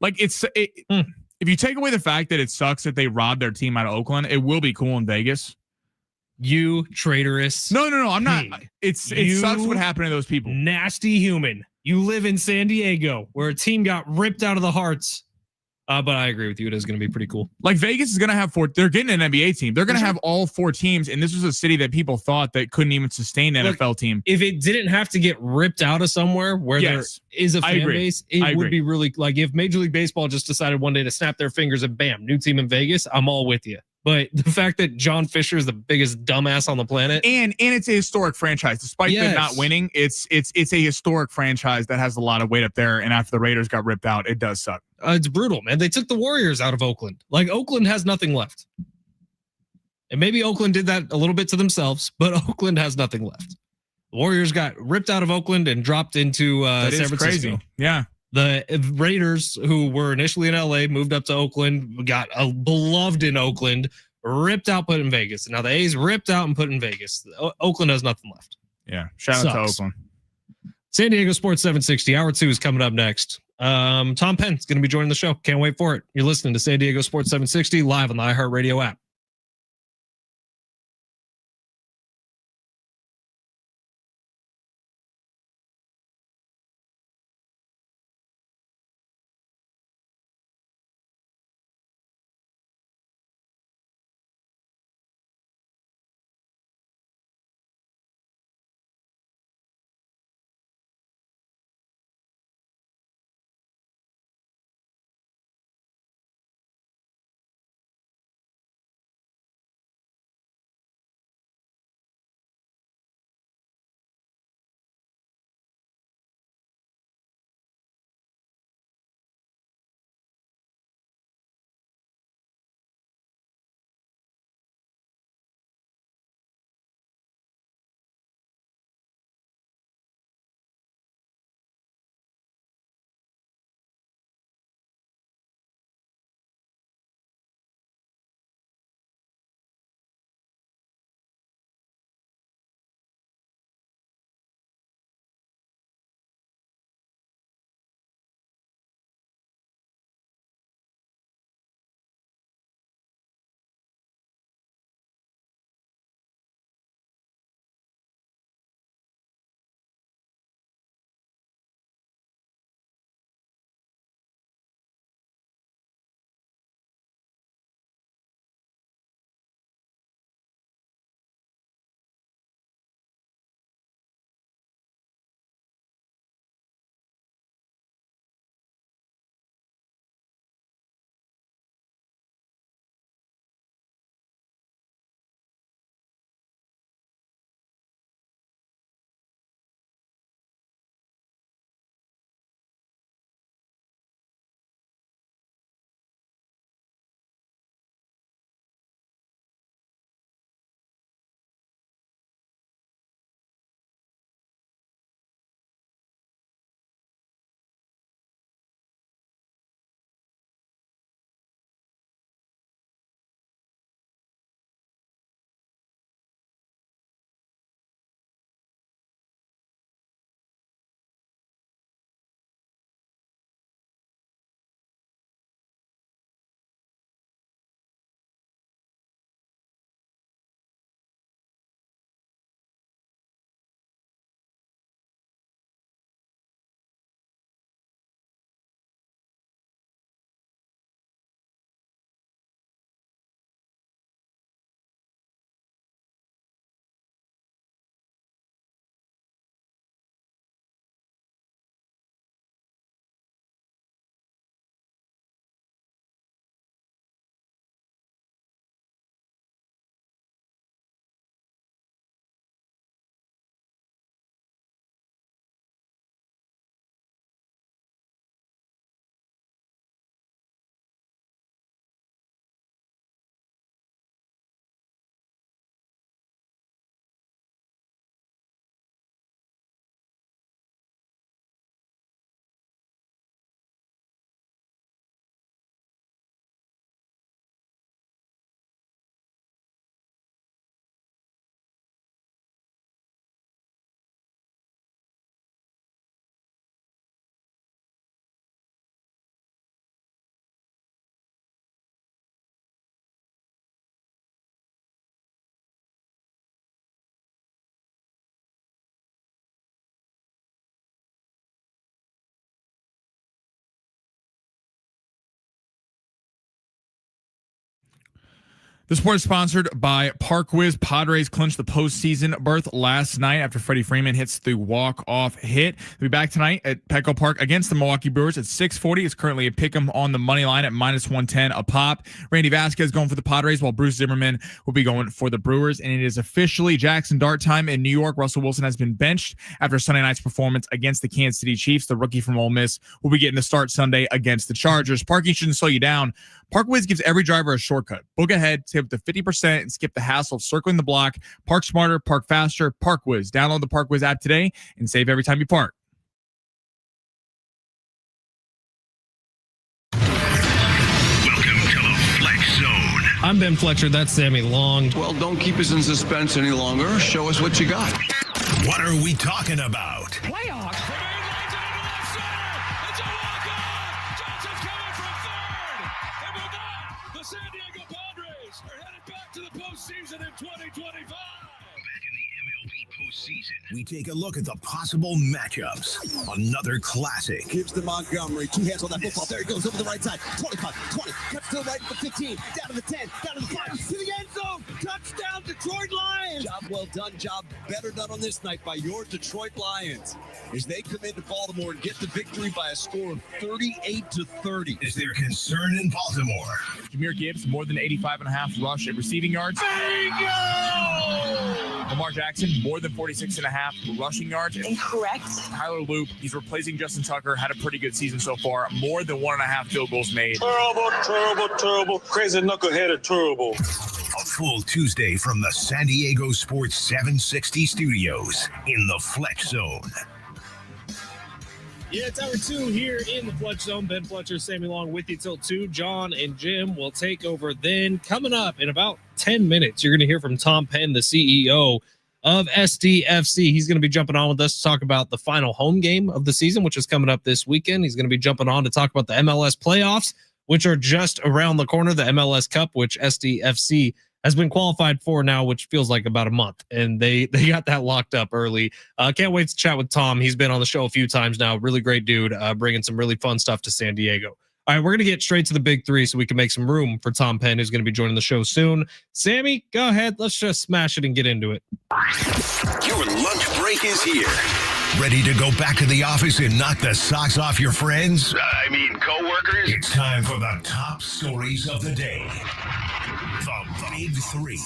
[SPEAKER 1] Like if you take away the fact that it sucks that they robbed their team out of Oakland, it will be cool in Vegas.
[SPEAKER 2] You traitorous.
[SPEAKER 1] No, I'm not. It sucks what happened to those people.
[SPEAKER 2] Nasty human. You live in San Diego where a team got ripped out of the hearts. But I agree with you. It is going to be pretty cool.
[SPEAKER 1] Like Vegas is going to have 4. They're getting an NBA team. They're going to have all 4 teams. And this was a city that people thought that couldn't even sustain an NFL team.
[SPEAKER 2] If it didn't have to get ripped out of somewhere where there is a fan base, it would be really like if Major League Baseball just decided one day to snap their fingers and bam, new team in Vegas. I'm all with you. But the fact that John Fisher is the biggest dumbass on the planet,
[SPEAKER 1] and it's a historic franchise, despite them not winning, it's a historic franchise that has a lot of weight up there. And after the Raiders got ripped out, it does suck.
[SPEAKER 2] It's brutal, man. They took the Warriors out of Oakland. Like Oakland has nothing left, and maybe Oakland did that a little bit to themselves, but Oakland has nothing left. The Warriors got ripped out of Oakland and dropped into San Francisco.
[SPEAKER 1] Crazy. Yeah.
[SPEAKER 2] The Raiders, who were initially in LA, moved up to Oakland, got beloved in Oakland, ripped out, put in Vegas. And now the A's ripped out and put in Vegas. Oakland has nothing left.
[SPEAKER 1] Yeah. Shout out to Oakland.
[SPEAKER 2] San Diego Sports 760. Hour 2 is coming up next. Tom Penn is going to be joining the show. Can't wait for it. You're listening to San Diego Sports 760 live on the iHeartRadio app.
[SPEAKER 1] The sport is sponsored by ParkWiz. Padres clinched the postseason berth last night after Freddie Freeman hits the walk-off hit. They'll be back tonight at Petco Park against the Milwaukee Brewers at 6:40. It's currently a pick'em on the money line at -110 a pop. Randy Vasquez going for the Padres, while Bruce Zimmerman will be going for the Brewers. And it is officially Jackson Dart time in New York. Russell Wilson has been benched after Sunday night's performance against the Kansas City Chiefs. The rookie from Ole Miss will be getting the start Sunday against the Chargers. Parking shouldn't slow you down. ParkWiz gives every driver a shortcut. Book ahead, save up to 50%, and skip the hassle of circling the block. Park smarter, park faster, ParkWiz. Download the ParkWiz app today and save every time you park.
[SPEAKER 4] Welcome to the Flex Zone.
[SPEAKER 2] I'm Ben Fletcher. That's Sammy Long.
[SPEAKER 3] Well, don't keep us in suspense any longer. Show us what you got.
[SPEAKER 4] What are we talking about?
[SPEAKER 5] Playoffs. It's a walk-off. Johnson's coming from third. And with that, the San Diego Padres are headed back to the postseason in 2025.
[SPEAKER 4] Back in the MLB postseason, we take a look at the possible matchups. Another classic.
[SPEAKER 6] Gives to Montgomery. 2 hands on that football. There he goes over the right side. 25, 20. Cuts to the right for 15. Down to the 10. Down to the 5. To the end zone. Touchdown, Detroit Lions. Job well done. Job better done on this night by your Detroit Lions as they come into Baltimore and get the victory by a score of 38-30.
[SPEAKER 4] Is there concern in Baltimore?
[SPEAKER 1] Jahmyr Gibbs, more than 85.5 rush at receiving yards. Lamar Jackson, more than 46.5 rushing yards.
[SPEAKER 10] Incorrect.
[SPEAKER 1] Tyler Loop, he's replacing Justin Tucker, had a pretty good season so far. More than 1.5 field goals made.
[SPEAKER 8] Terrible. Crazy knuckleheaded terrible.
[SPEAKER 4] A full Tuesday from the San Diego Sports 760 studios in the Flex Zone.
[SPEAKER 2] Yeah, it's hour 2 here in the Fletch Zone. Ben Fletcher, Sammy Long with you till 2. John and Jim will take over then. Coming up in about 10 minutes, you're going to hear from Tom Penn, the CEO of SDFC. He's going to be jumping on with us to talk about the final home game of the season, which is coming up this weekend. He's going to be jumping on to talk about the MLS playoffs, which are just around the corner, the MLS Cup, which SDFC has been qualified for now, which feels like about a month, and they got that locked up early. Can't wait to chat with Tom. He's been on the show a few times now. Really great dude, bringing some really fun stuff to San Diego. All right, we're going to get straight to the big three so we can make some room for Tom Penn, who's going to be joining the show soon. Sammy, go ahead. Let's just smash it and get into it.
[SPEAKER 4] Your lunch break is here. Ready to go back to the office and knock the socks off your friends? Coworkers? It's time for the top stories of the day. The Big Three.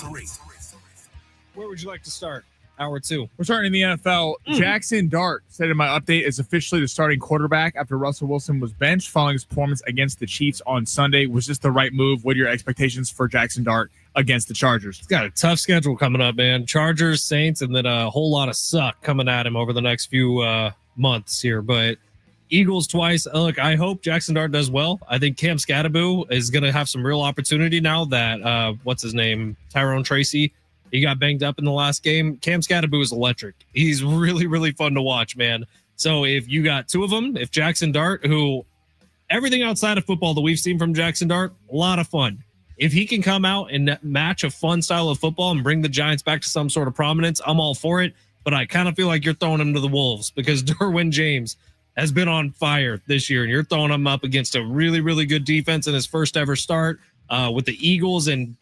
[SPEAKER 2] Where would you like to start? Hour 2.
[SPEAKER 1] We're starting in the NFL. Jackson Dart said in my update is officially the starting quarterback after Russell Wilson was benched following his performance against the Chiefs on Sunday. Was this the right move? What are your expectations for Jackson Dart against the Chargers?
[SPEAKER 2] He's got a tough schedule coming up, man. Chargers, Saints, and then a whole lot of suck coming at him over the next few months here. But Eagles twice. Look, I hope Jackson Dart does well. I think Cam Scatterbo is going to have some real opportunity now that, what's his name, Tyrone Tracy, he got banged up in the last game. Cam Scatterbo is electric. He's really, really fun to watch, man. So if you got two of them, if Jackson Dart, who everything outside of football that we've seen from Jackson Dart, a lot of fun. If he can come out and match a fun style of football and bring the Giants back to some sort of prominence, I'm all for it. But I kind of feel like you're throwing him to the Wolves because Derwin James has been on fire this year, and you're throwing him up against a really, really good defense in his first ever start with the Eagles, and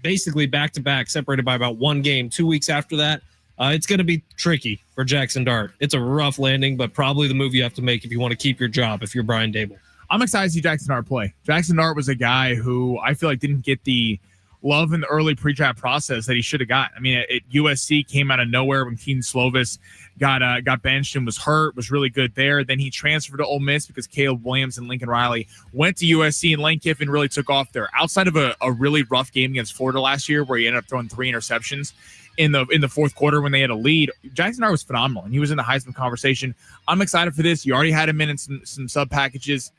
[SPEAKER 2] basically back-to-back, separated by about one game. 2 weeks after that, it's going to be tricky for Jackson Dart. It's a rough landing, but probably the move you have to make if you want to keep your job if you're Brian Dable.
[SPEAKER 1] I'm excited to see Jackson Dart play. Jackson Dart was a guy who I feel like didn't get the love in the early pre-draft process that he should have got. I mean, at USC came out of nowhere when Keaton Slovis got benched and was hurt, was really good there. Then he transferred to Ole Miss because Caleb Williams and Lincoln Riley went to USC, and Lane Kiffin really took off there. Outside of a really rough game against Florida last year where he ended up throwing 3 interceptions in the fourth quarter when they had a lead, Jackson Dart was phenomenal, and he was in the Heisman conversation. I'm excited for this. You already had him in some sub packages.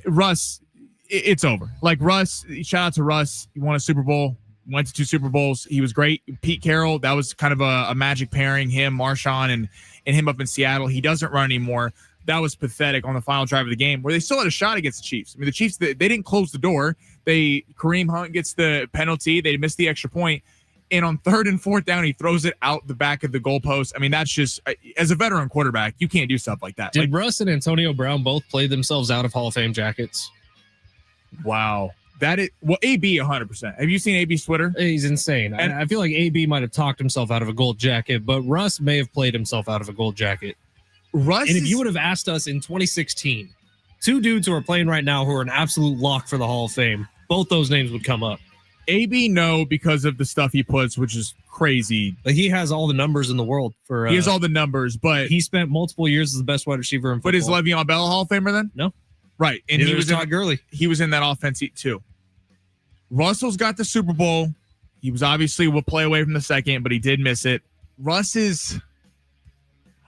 [SPEAKER 1] Russ, it's over. Like Russ, shout out to Russ. He won a Super Bowl, went to 2 Super Bowls. He was great. Pete Carroll, that was kind of a magic pairing, him, Marshawn, and him up in Seattle. He doesn't run anymore. That was pathetic on the final drive of the game where they still had a shot against the Chiefs. I mean, the Chiefs, they didn't close the door. Kareem Hunt gets the penalty. They missed the extra point. And on 3rd and 4th down, he throws it out the back of the goalpost. I mean, that's just, as a veteran quarterback, you can't do stuff like that.
[SPEAKER 2] Did Russ and Antonio Brown both play themselves out of Hall of Fame jackets?
[SPEAKER 1] Wow. That is AB 100%. Have you seen AB's Twitter?
[SPEAKER 2] He's insane. And I feel like AB might have talked himself out of a gold jacket, but Russ may have played himself out of a gold jacket.
[SPEAKER 1] Russ,
[SPEAKER 2] and if you would have asked us in 2016, two dudes who are playing right now who are an absolute lock for the Hall of Fame, both those names would come up.
[SPEAKER 1] AB, no, because of the stuff he puts, which is crazy.
[SPEAKER 2] Like he has all the numbers in the world for.
[SPEAKER 1] He has all the numbers, but
[SPEAKER 2] he spent multiple years as the best wide receiver in football.
[SPEAKER 1] But is Le'Veon Bell a Hall of Famer then?
[SPEAKER 2] No,
[SPEAKER 1] right. And he was
[SPEAKER 2] Todd Gurley.
[SPEAKER 1] He was in that offense too. Russell's got the Super Bowl. He was obviously will play away from the second, but he did miss it. Russ is.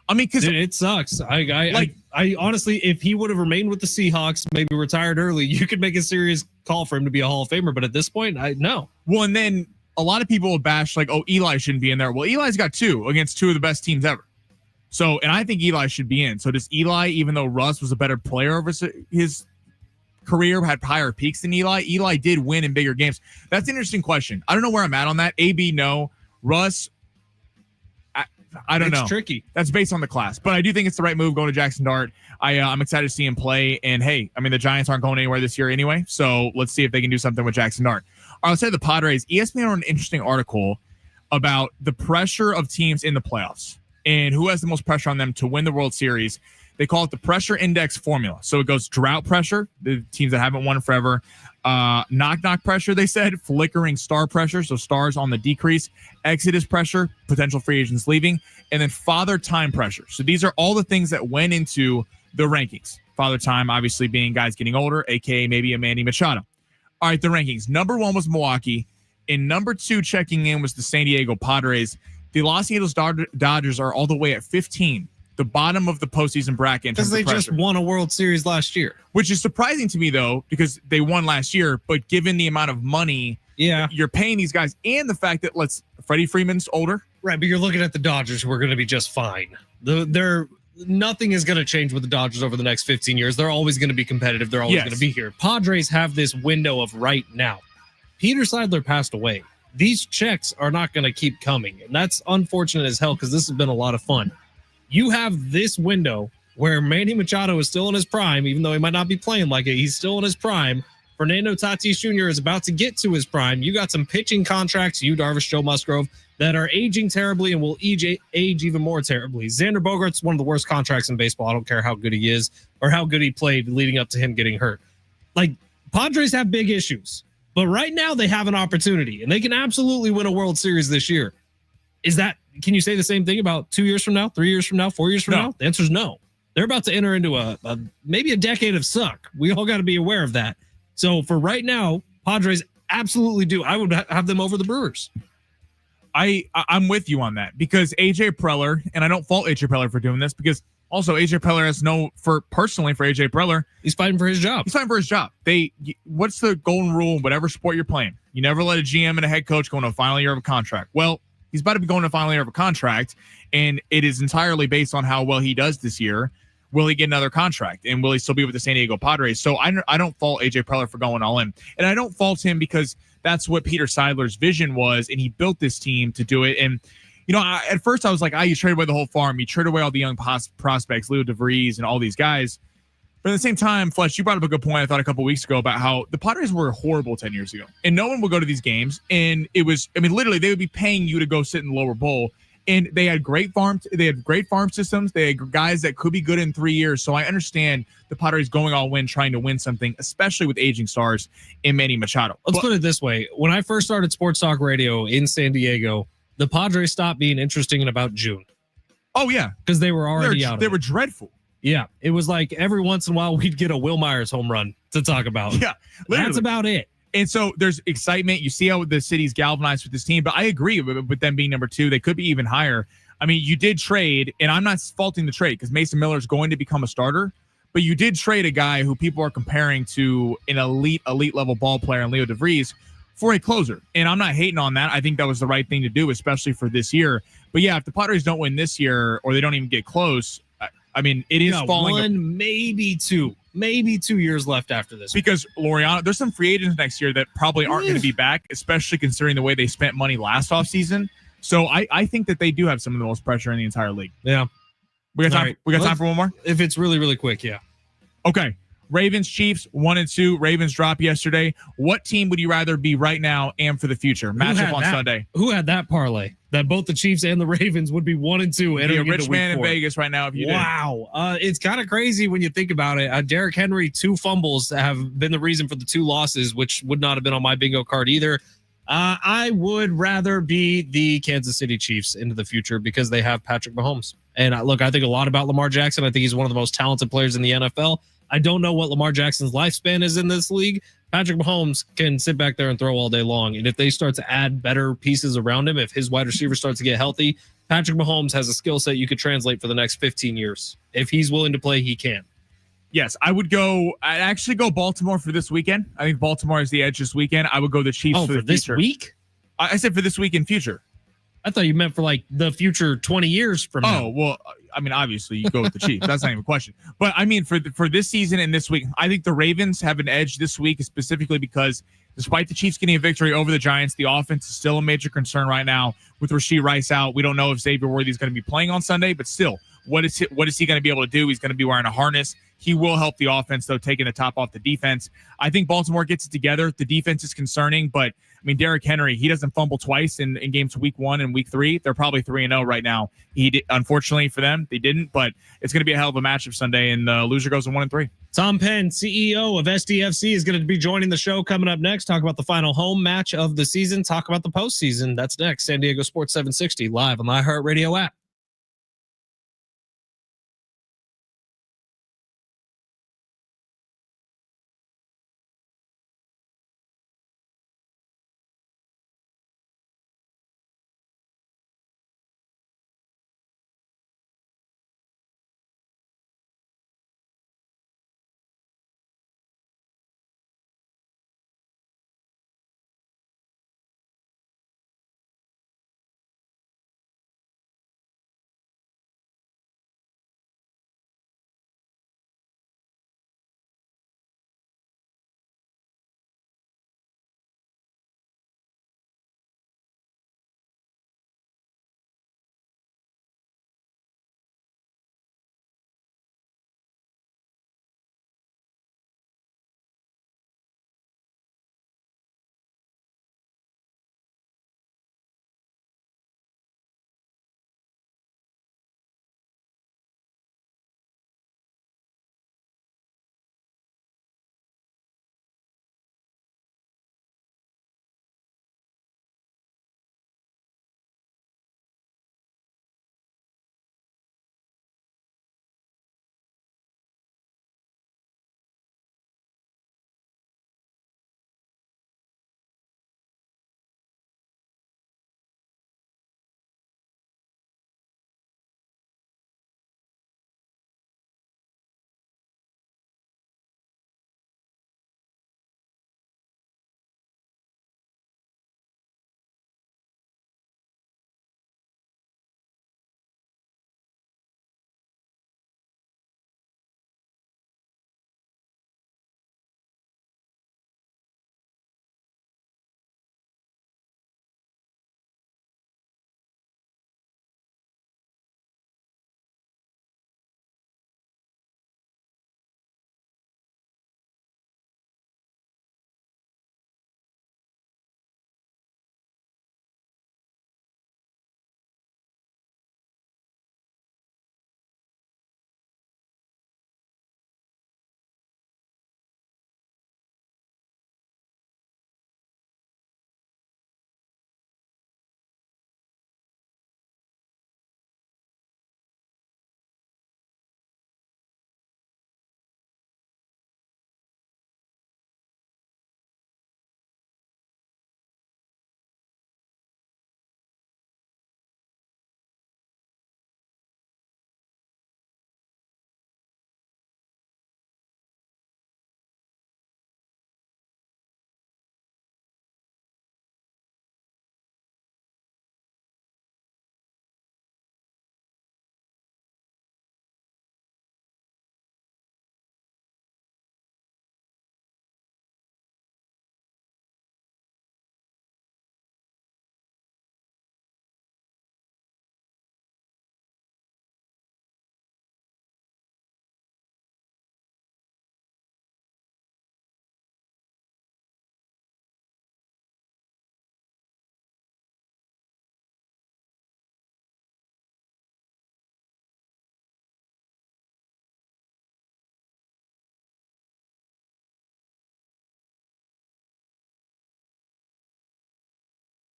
[SPEAKER 1] I mean, because
[SPEAKER 2] it sucks. I honestly, if he would have remained with the Seahawks, maybe retired early, you could make a serious call for him to be a Hall of Famer. But at this point, no.
[SPEAKER 1] Well, and then a lot of people would bash like, oh, Eli shouldn't be in there. Well, Eli's got 2 against 2 of the best teams ever. So, and I think Eli should be in. So does Eli, even though Russ was a better player over his career, had higher peaks than Eli? Eli did win in bigger games. That's an interesting question. I don't know where I'm at on that. AB, no. Russ, I don't know.
[SPEAKER 2] It's tricky.
[SPEAKER 1] That's based on the class, but I do think it's the right move going to Jackson Dart. I'm excited to see him play. And hey, I mean, the Giants aren't going anywhere this year anyway, so let's see if they can do something with Jackson Dart. I'll say the Padres. ESPN wrote an interesting article about the pressure of teams in the playoffs and who has the most pressure on them to win the World Series. They call it the pressure index formula. So it goes drought pressure, the teams that haven't won forever. Knock pressure, they said. Flickering star pressure, so stars on the decrease. Exodus pressure, potential free agents leaving. And then father time pressure. So these are all the things that went into the rankings. Father time, obviously, being guys getting older, a.k.a. maybe a Manny Machado. All right, the rankings. Number 1 was Milwaukee. And number 2 checking in was the San Diego Padres. The Los Angeles Dodgers are all the way at 15. The bottom of the postseason bracket.
[SPEAKER 2] Because they just won a World Series last year.
[SPEAKER 1] Which is surprising to me, though, because they won last year. But given the amount of money you're paying these guys and the fact that Freddie Freeman's older.
[SPEAKER 2] Right, but you're looking at the Dodgers who are going to be just fine. Nothing is going to change with the Dodgers over the next 15 years. They're always going to be competitive. They're always going to be here. Padres have this window of right now. Peter Seidler passed away. These checks are not going to keep coming. And that's unfortunate as hell because this has been a lot of fun. You have this window where Manny Machado is still in his prime, even though he might not be playing like it. He's still in his prime. Fernando Tatis Jr. is about to get to his prime. You got some pitching contracts, Darvish, Joe Musgrove, that are aging terribly and will age even more terribly. Xander Bogaerts, one of the worst contracts in baseball. I don't care how good he is or how good he played leading up to him getting hurt. Padres have big issues, but right now they have an opportunity and they can absolutely win a World Series this year. Can you say the same thing about 2 years from now, 3 years from now, 4 years from now? The answer is no. They're about to enter into maybe a decade of suck. We all got to be aware of that. So for right now, Padres absolutely do. I would have them over the Brewers.
[SPEAKER 1] I'm with you on that because AJ Preller, and I don't fault AJ Preller for doing this because also AJ Preller has personally for AJ Preller,
[SPEAKER 2] he's fighting for his job.
[SPEAKER 1] What's the golden rule? Whatever sport you're playing, you never let a GM and a head coach go into a final year of a contract. Well, he's about to be going to a final year of a contract, and it is entirely based on how well he does this year. Will he get another contract, and will he still be with the San Diego Padres? So I don't fault AJ Preller for going all in, and I don't fault him because that's what Peter Seidler's vision was, and he built this team to do it. And at first I was like, you trade away the whole farm, you trade away all the young prospects, Leo DeVries, and all these guys. But at the same time, Fletch, you brought up a good point, I thought, a couple of weeks ago about how the Padres were horrible 10 years ago. And no one would go to these games. And it was, literally, they would be paying you to go sit in the lower bowl. And they had great farm systems. They had guys that could be good in 3 years. So I understand the Padres going all in, trying to win something, especially with aging stars in Manny Machado.
[SPEAKER 2] Let's put it this way. When I first started Sports Talk Radio in San Diego, the Padres stopped being interesting in about June.
[SPEAKER 1] Oh, yeah.
[SPEAKER 2] Because they were already out.
[SPEAKER 1] They were dreadful.
[SPEAKER 2] Yeah. It was like every once in a while we'd get a Will Myers home run to talk about.
[SPEAKER 1] Yeah. Literally.
[SPEAKER 2] That's about it.
[SPEAKER 1] And so there's excitement. You see how the city's galvanized with this team. But I agree with them being number 2. They could be even higher. I mean, you did trade, and I'm not faulting the trade because Mason Miller is going to become a starter. But you did trade a guy who people are comparing to an elite level ball player in Leo DeVries for a closer. And I'm not hating on that. I think that was the right thing to do, especially for this year. But yeah, if the Padres don't win this year or they don't even get close, it is falling.
[SPEAKER 2] Maybe 2 years left after this.
[SPEAKER 1] Because Laureano, there's some free agents next year that probably aren't going to be back, especially considering the way they spent money last offseason. So I think that they do have some of the most pressure in the entire league.
[SPEAKER 2] Yeah.
[SPEAKER 1] We got time for one more?
[SPEAKER 2] If it's really, really quick, yeah.
[SPEAKER 1] Okay. Ravens, Chiefs, 1-2. Ravens drop yesterday. What team would you rather be right now and for the future? Matchup on Sunday.
[SPEAKER 2] Who had that parlay? That both the Chiefs and the Ravens would be 1-2 entering into
[SPEAKER 1] rich
[SPEAKER 2] week
[SPEAKER 1] man
[SPEAKER 2] 4.
[SPEAKER 1] in Vegas right now if you did.
[SPEAKER 2] Wow. It's kind of crazy when you think about it. Derrick Henry, 2 fumbles have been the reason for the 2 losses, which would not have been on my bingo card either. I would rather be the Kansas City Chiefs into the future because they have Patrick Mahomes. And look, I think a lot about Lamar Jackson. I think he's one of the most talented players in the NFL. I don't know what Lamar Jackson's lifespan is in this league. Patrick Mahomes can sit back there and throw all day long. And if they start to add better pieces around him, if his wide receiver starts to get healthy, Patrick Mahomes has a skill set you could translate for the next 15 years. If he's willing to play, he can.
[SPEAKER 1] Yes, I'd actually go Baltimore for this weekend. I think Baltimore is the edge this weekend. I would go the Chiefs for
[SPEAKER 2] this
[SPEAKER 1] future.
[SPEAKER 2] Week?
[SPEAKER 1] I said for this week and future.
[SPEAKER 2] I thought you meant for like the future 20 years from now.
[SPEAKER 1] Oh, well, I mean, obviously you go with the Chiefs. That's not even a question. But I mean, for this season and this week, I think the Ravens have an edge this week, specifically because despite the Chiefs getting a victory over the Giants, the offense is still a major concern right now with Rashee Rice out. We don't know if Xavier Worthy is going to be playing on Sunday, but still, what is he going to be able to do? He's going to be wearing a harness. He will help the offense, though, taking the top off the defense. I think Baltimore gets it together. The defense is concerning, but I mean, Derrick Henry, he doesn't fumble twice in games week 1 and week 3. They're probably 3-0 right now. Unfortunately for them, they didn't, but it's going to be a hell of a matchup Sunday, and the loser goes 1-3.
[SPEAKER 2] Tom Penn, CEO of SDFC, is going to be joining the show coming up next. Talk about the final home match of the season. Talk about the postseason. That's next. San Diego Sports 760 live on the iHeartRadio app.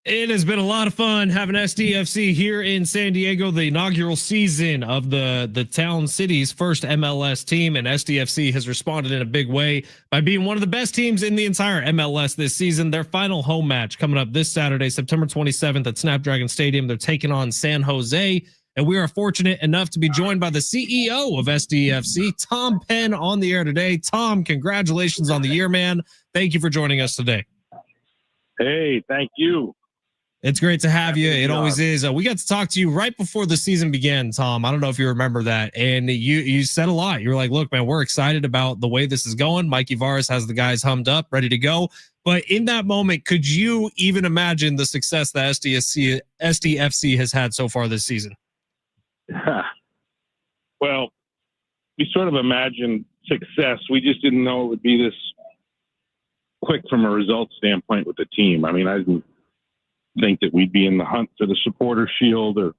[SPEAKER 2] It has been a lot of fun having SDFC here in San Diego, the inaugural season of the town city's first MLS team, and SDFC has responded in a big way by being one of the best teams in the entire MLS this season. Their final home match coming up this Saturday, September 27th at Snapdragon Stadium. They're taking on San Jose, and we are fortunate enough to be joined by the CEO of SDFC, Tom Penn, on the air today. Tom, congratulations on the year, man. Thank you for joining us today.
[SPEAKER 10] Hey, thank you.
[SPEAKER 2] It's great to have you. It always is. We got to talk to you right before the season began, Tom. I don't know if you remember that. And you said a lot. You were like, look, man, we're excited about the way this is going. Mikey Varas has the guys hummed up, ready to go. But in that moment, could you even imagine the success that SDFC has had so far this season?
[SPEAKER 10] Well, we sort of imagined success. We just didn't know it would be this quick from a results standpoint with the team. I mean, I didn't think that we'd be in the hunt for the supporter shield or,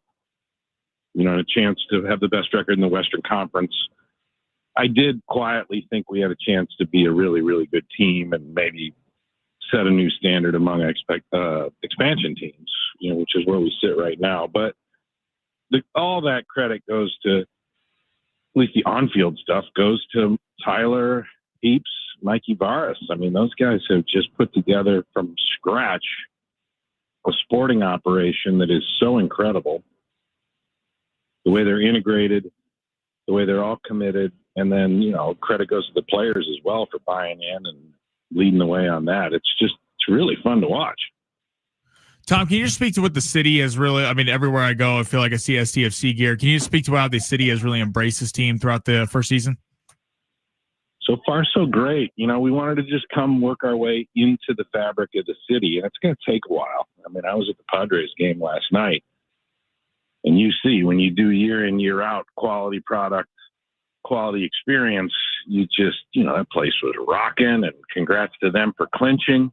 [SPEAKER 10] a chance to have the best record in the Western Conference. I did quietly think we had a chance to be a really, really good team and maybe set a new standard among expansion teams, which is where we sit right now. But all that credit goes to, at least the on-field stuff goes to Tyler, Heaps, Mikey Varas. I mean, those guys have just put together from scratch a sporting operation that is so incredible. The way they're integrated, the way they're all committed, and then, credit goes to the players as well for buying in and leading the way on that. It's really fun to watch.
[SPEAKER 1] Tom, can you just speak to what the city has really, everywhere I go, I feel like I see SDFC gear. Can you speak to how the city has really embraced this team throughout the first season?
[SPEAKER 10] So far, so great. We wanted to just come work our way into the fabric of the city, and it's going to take a while. I was at the Padres game last night, and you see when you do year in, year out, quality product, quality experience, you just, that place was rocking, and congrats to them for clinching.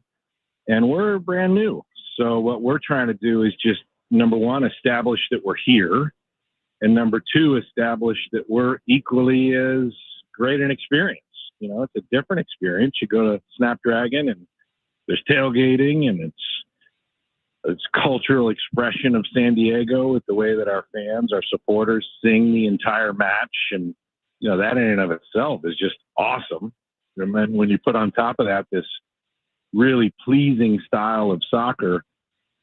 [SPEAKER 10] And we're brand new. So what we're trying to do is just, number one, establish that we're here, and number two, establish that we're equally as great an experience. It's a different experience. You go to Snapdragon and there's tailgating, and it's cultural expression of San Diego with the way that our fans, our supporters sing the entire match. And, that in and of itself is just awesome. And then when you put on top of that, this really pleasing style of soccer,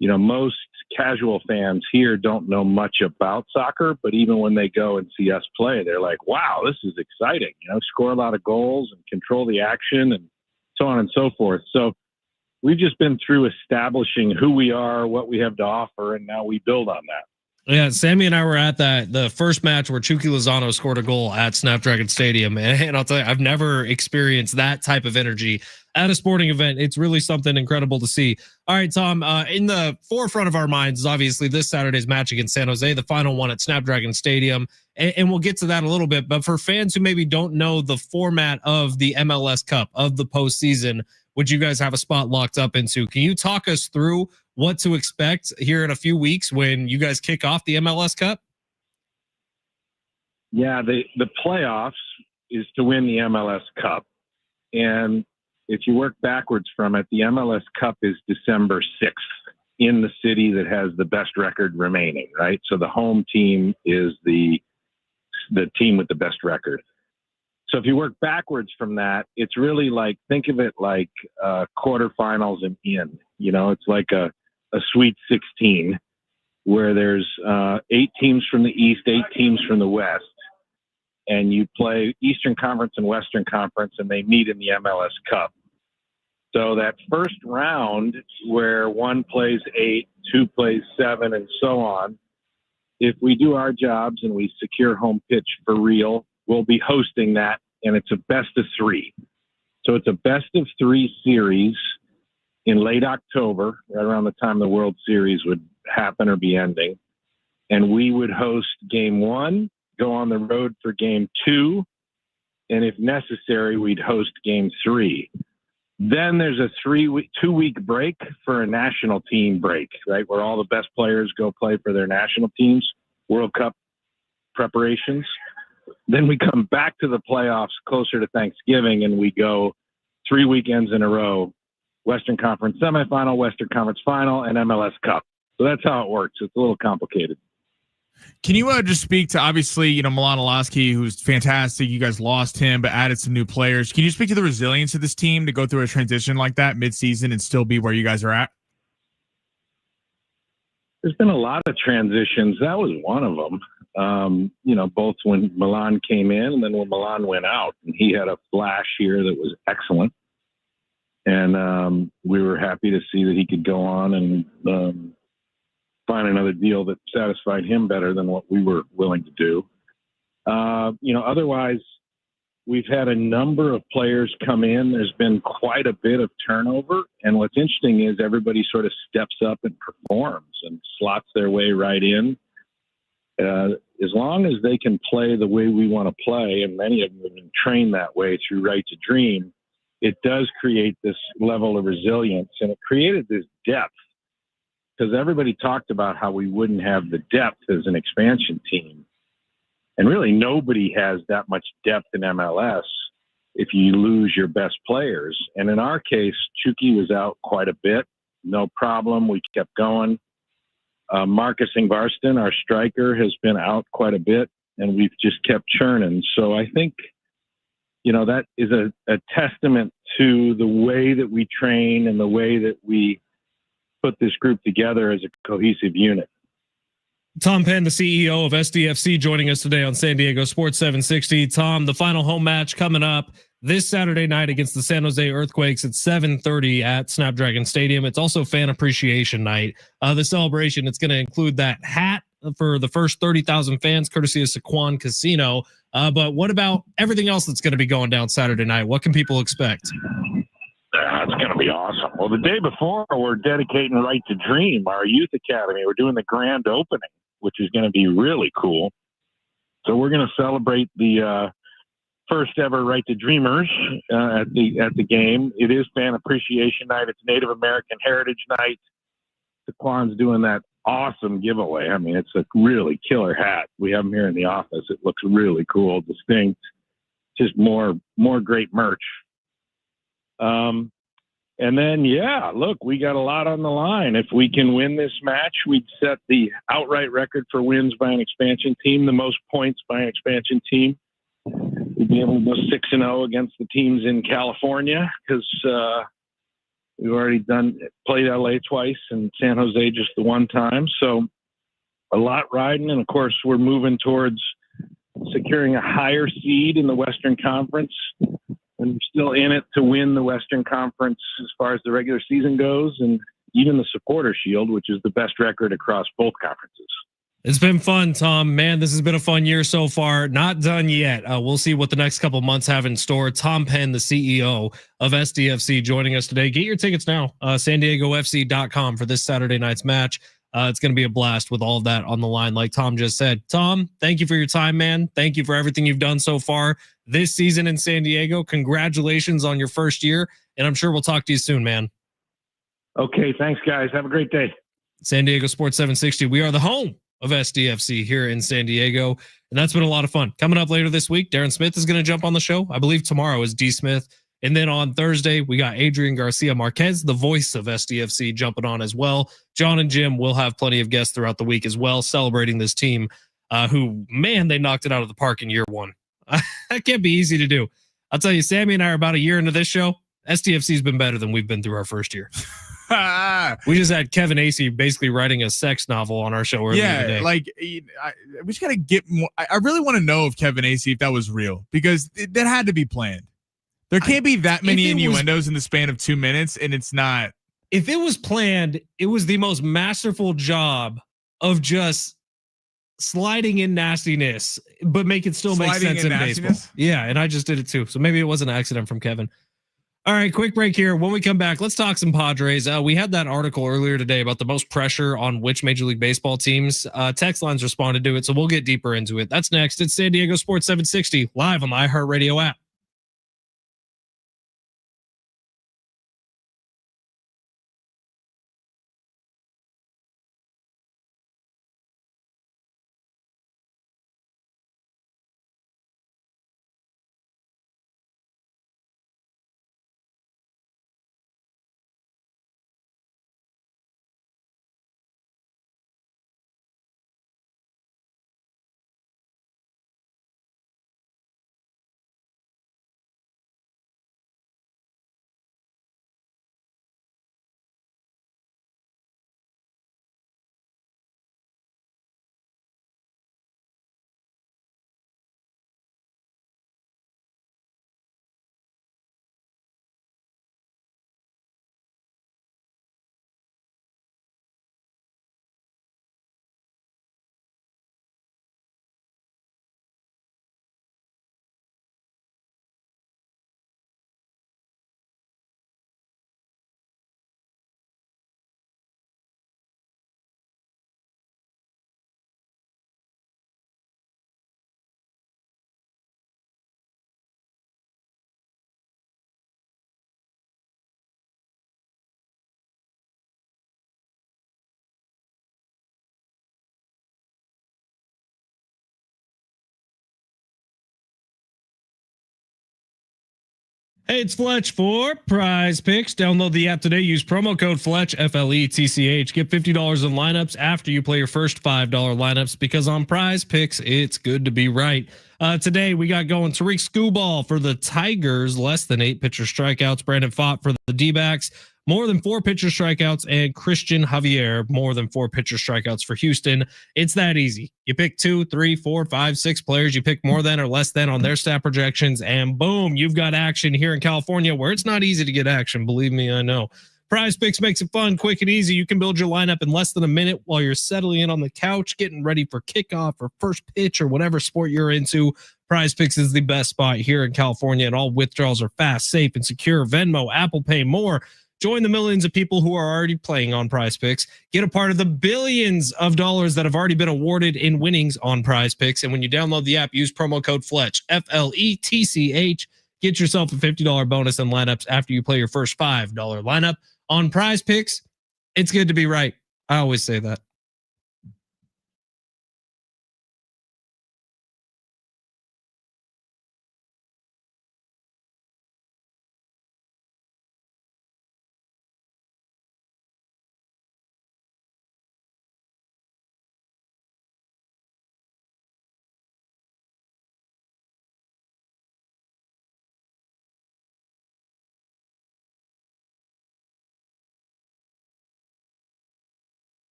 [SPEAKER 10] most casual fans here don't know much about soccer, but even when they go and see us play, they're like, wow, this is exciting. Score a lot of goals and control the action and so on and so forth. So we've just been through establishing who we are, what we have to offer, and now we build on that.
[SPEAKER 2] Yeah, Sammy and I were at the first match where Chucky Lozano scored a goal at Snapdragon Stadium. And I'll tell you, I've never experienced that type of energy at a sporting event. It's really something incredible to see. All right, Tom, in the forefront of our minds is obviously this Saturday's match against San Jose, the final one at Snapdragon Stadium. And we'll get to that a little bit. But for fans who maybe don't know the format of the MLS Cup, of the postseason, which you guys have a spot locked up into, can you talk us through what to expect here in a few weeks when you guys kick off the MLS Cup?
[SPEAKER 10] Yeah, the playoffs is to win the MLS Cup. And if you work backwards from it, the MLS Cup is December 6th in the city that has the best record remaining, right? So the home team is the team with the best record. So if you work backwards from that, it's really like, think of it like quarterfinals and in. It's like a Sweet 16 where there's 8 teams from the East, 8 teams from the West, and you play Eastern Conference and Western Conference, and they meet in the MLS Cup. So that first round where one plays 8, 2 plays 7, and so on, if we do our jobs and we secure home pitch for real, we'll be hosting that, and it's a best of 3. So it's a best of 3 series in late October, right around the time the World Series would happen or be ending. And we would host game 1, go on the road for game 2, and if necessary, we'd host game 3. Then there's a 2-week break for a national team break, right, where all the best players go play for their national teams, World Cup preparations. Then we come back to the playoffs closer to Thanksgiving, and we go 3 weekends in a row Western Conference semifinal, Western Conference final, and MLS Cup. So that's how it works. It's a little complicated.
[SPEAKER 1] Can you just speak to, obviously, Milan Olaski, who's fantastic. You guys lost him, but added some new players. Can you speak to the resilience of this team to go through a transition like that mid-season and still be where you guys are at?
[SPEAKER 10] There's been a lot of transitions. That was one of them. Both when Milan came in and then when Milan went out. And he had a flash here that was excellent. And we were happy to see that he could go on and find another deal that satisfied him better than what we were willing to do. Otherwise, we've had a number of players come in. There's been quite a bit of turnover. And what's interesting is everybody sort of steps up and performs and slots their way right in. As long as they can play the way we want to play, and many of them have been trained that way through Right to Dream, it does create this level of resilience. And it created this depth, because everybody talked about how we wouldn't have the depth as an expansion team. And really nobody has that much depth in MLS if you lose your best players. And in our case, Chucky was out quite a bit. No problem. We kept going. Marcus Ingvarsson, our striker, has been out quite a bit, and we've just kept churning. So I think, that is a testament to the way that we train and the way that we put this group together as a cohesive unit.
[SPEAKER 2] Tom Penn, the CEO of SDFC, joining us today on San Diego Sports 760. Tom, the final home match coming up this Saturday night against the San Jose Earthquakes at 7:30 at Snapdragon Stadium. It's also Fan Appreciation Night. The celebration, it's going to include that hat for the first 30,000 fans, courtesy of Sequan Casino. But what about everything else that's going to be going down Saturday night? What can people expect?
[SPEAKER 10] It's going to be awesome. Well, the day before, we're dedicating Right to Dream, our youth academy. We're doing the grand opening, which is going to be really cool. So we're going to celebrate the first ever Right to Dreamers at the game. It is Fan Appreciation Night. It's Native American Heritage Night. Saquon's doing that awesome giveaway. I mean, it's a really killer hat. We have them here in the office. It looks really cool, distinct. Just more great merch. And then, look, we got a lot on the line. If we can win this match, we'd set the outright record for wins by an expansion team, the most points by an expansion team. We'd be able to go 6-0 against the teams in California, because we've already played LA twice and San Jose just the one time. So a lot riding. And of course, we're moving towards securing a higher seed in the Western Conference. And we're still in it to win the Western Conference as far as the regular season goes, and even the Supporter Shield, which is the best record across both conferences.
[SPEAKER 2] It's been fun, Tom. Man, this has been a fun year so far. Not done yet. We'll see what the next couple months have in store. Tom Penn, the CEO of SDFC, joining us today. Get your tickets now, SanDiegoFC.com for this Saturday night's match. It's going to be a blast with all of that on the line, like Tom just said. Tom, thank you for your time, man. Thank you for everything you've done so far this season in San Diego. Congratulations on your first year, and I'm sure we'll talk to you soon, man.
[SPEAKER 10] Okay, thanks, guys. Have a great day.
[SPEAKER 2] San Diego Sports 760. We are the home of SDFC here in San Diego, and that's been a lot of fun. Coming up later this week, Darren Smith is going to jump on the show. I believe tomorrow is D. Smith. And then on Thursday, we got Adrian Garcia Marquez, the voice of SDFC, jumping on as well. John and Jim will have plenty of guests throughout the week as well, celebrating this team who, man, they knocked it out of the park in year one. That can't be easy to do. I'll tell you, Sammy and I are about a year into this show. SDFC's been better than we've been through our first year. We just had Kevin Acee basically writing a sex novel on our show earlier today.
[SPEAKER 1] Like, we just got to get more. I really want to know if Kevin Acee, if that was real, because that had to be planned. There can't be that many innuendos in the span of 2 minutes, and it's not.
[SPEAKER 2] If it was planned, it was the most masterful job of just sliding in nastiness, but make it still make sense in baseball. Yeah, and I just did it too. So maybe it was an accident from Kevin. All right, quick break here. When we come back, let's talk some Padres. We had that article earlier today about the most pressure on which Major League Baseball teams. Text lines responded to it, so we'll get deeper into it. That's next. It's San Diego Sports 760 live on the iHeartRadio app. Hey, it's Fletch for Prize Picks. Download the app today. Use promo code Fletch, FLETCH. Get $50 in lineups after you play your first $5 lineups, because on Prize Picks, it's good to be right. Today, we got going Tariq Skubal for the Tigers, less than 8 pitcher strikeouts. Brandon Pfaadt for the D-backs, more than 4 pitcher strikeouts. And Christian Javier, more than 4 pitcher strikeouts for Houston. It's that easy. You pick 2, 3, 4, 5, 6 players. You pick more than or less than on their stat projections, and boom, you've got action here in California, where it's not easy to get action. Believe me, I know. Prize Picks makes it fun, quick, and easy. You can build your lineup in less than a minute while you're settling in on the couch, getting ready for kickoff or first pitch or whatever sport you're into. Prize Picks is the best spot here in California, and all withdrawals are fast, safe, and secure. Venmo, Apple Pay, more. Join the millions of people who are already playing on Prize Picks. Get a part of the billions of dollars that have already been awarded in winnings on Prize Picks. And when you download the app, use promo code Fletch, FLETCH. Get yourself a $50 bonus in lineups after you play your first $5 lineup on Prize Picks. It's good to be right. I always say that.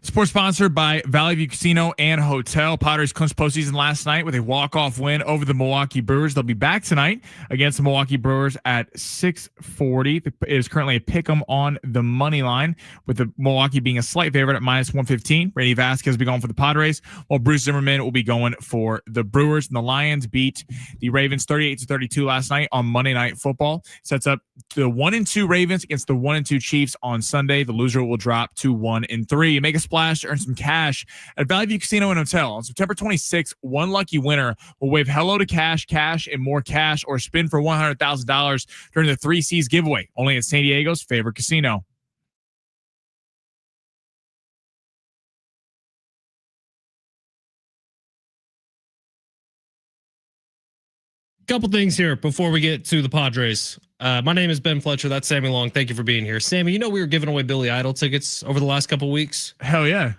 [SPEAKER 1] Sports sponsored by Valley View Casino and Hotel. Padres clinched postseason last night with a walk-off win over the Milwaukee Brewers. They'll be back tonight against the Milwaukee Brewers at 6:40. It is currently a pick'em on the money line, with the Milwaukee being a slight favorite at -115. Randy Vasquez will be going for the Padres, while Bruce Zimmerman will be going for the Brewers. And the Lions beat the Ravens 38-32 last night on Monday Night Football. Sets up the 1-2 Ravens against the 1-2 Chiefs on Sunday. The loser will drop to 1-3. Make a splash to earn some cash at Valley View Casino and Hotel. On September 26th, one lucky winner will wave hello to cash, and more cash, or spin for $100,000 during the 3 C's giveaway, only at San Diego's favorite casino.
[SPEAKER 2] Couple things here before we get to the Padres. My name is Ben Fletcher. That's Sammy Long. Thank you for being here. Sammy, you know we were giving away Billy Idol tickets over the last couple weeks.
[SPEAKER 1] Hell yeah.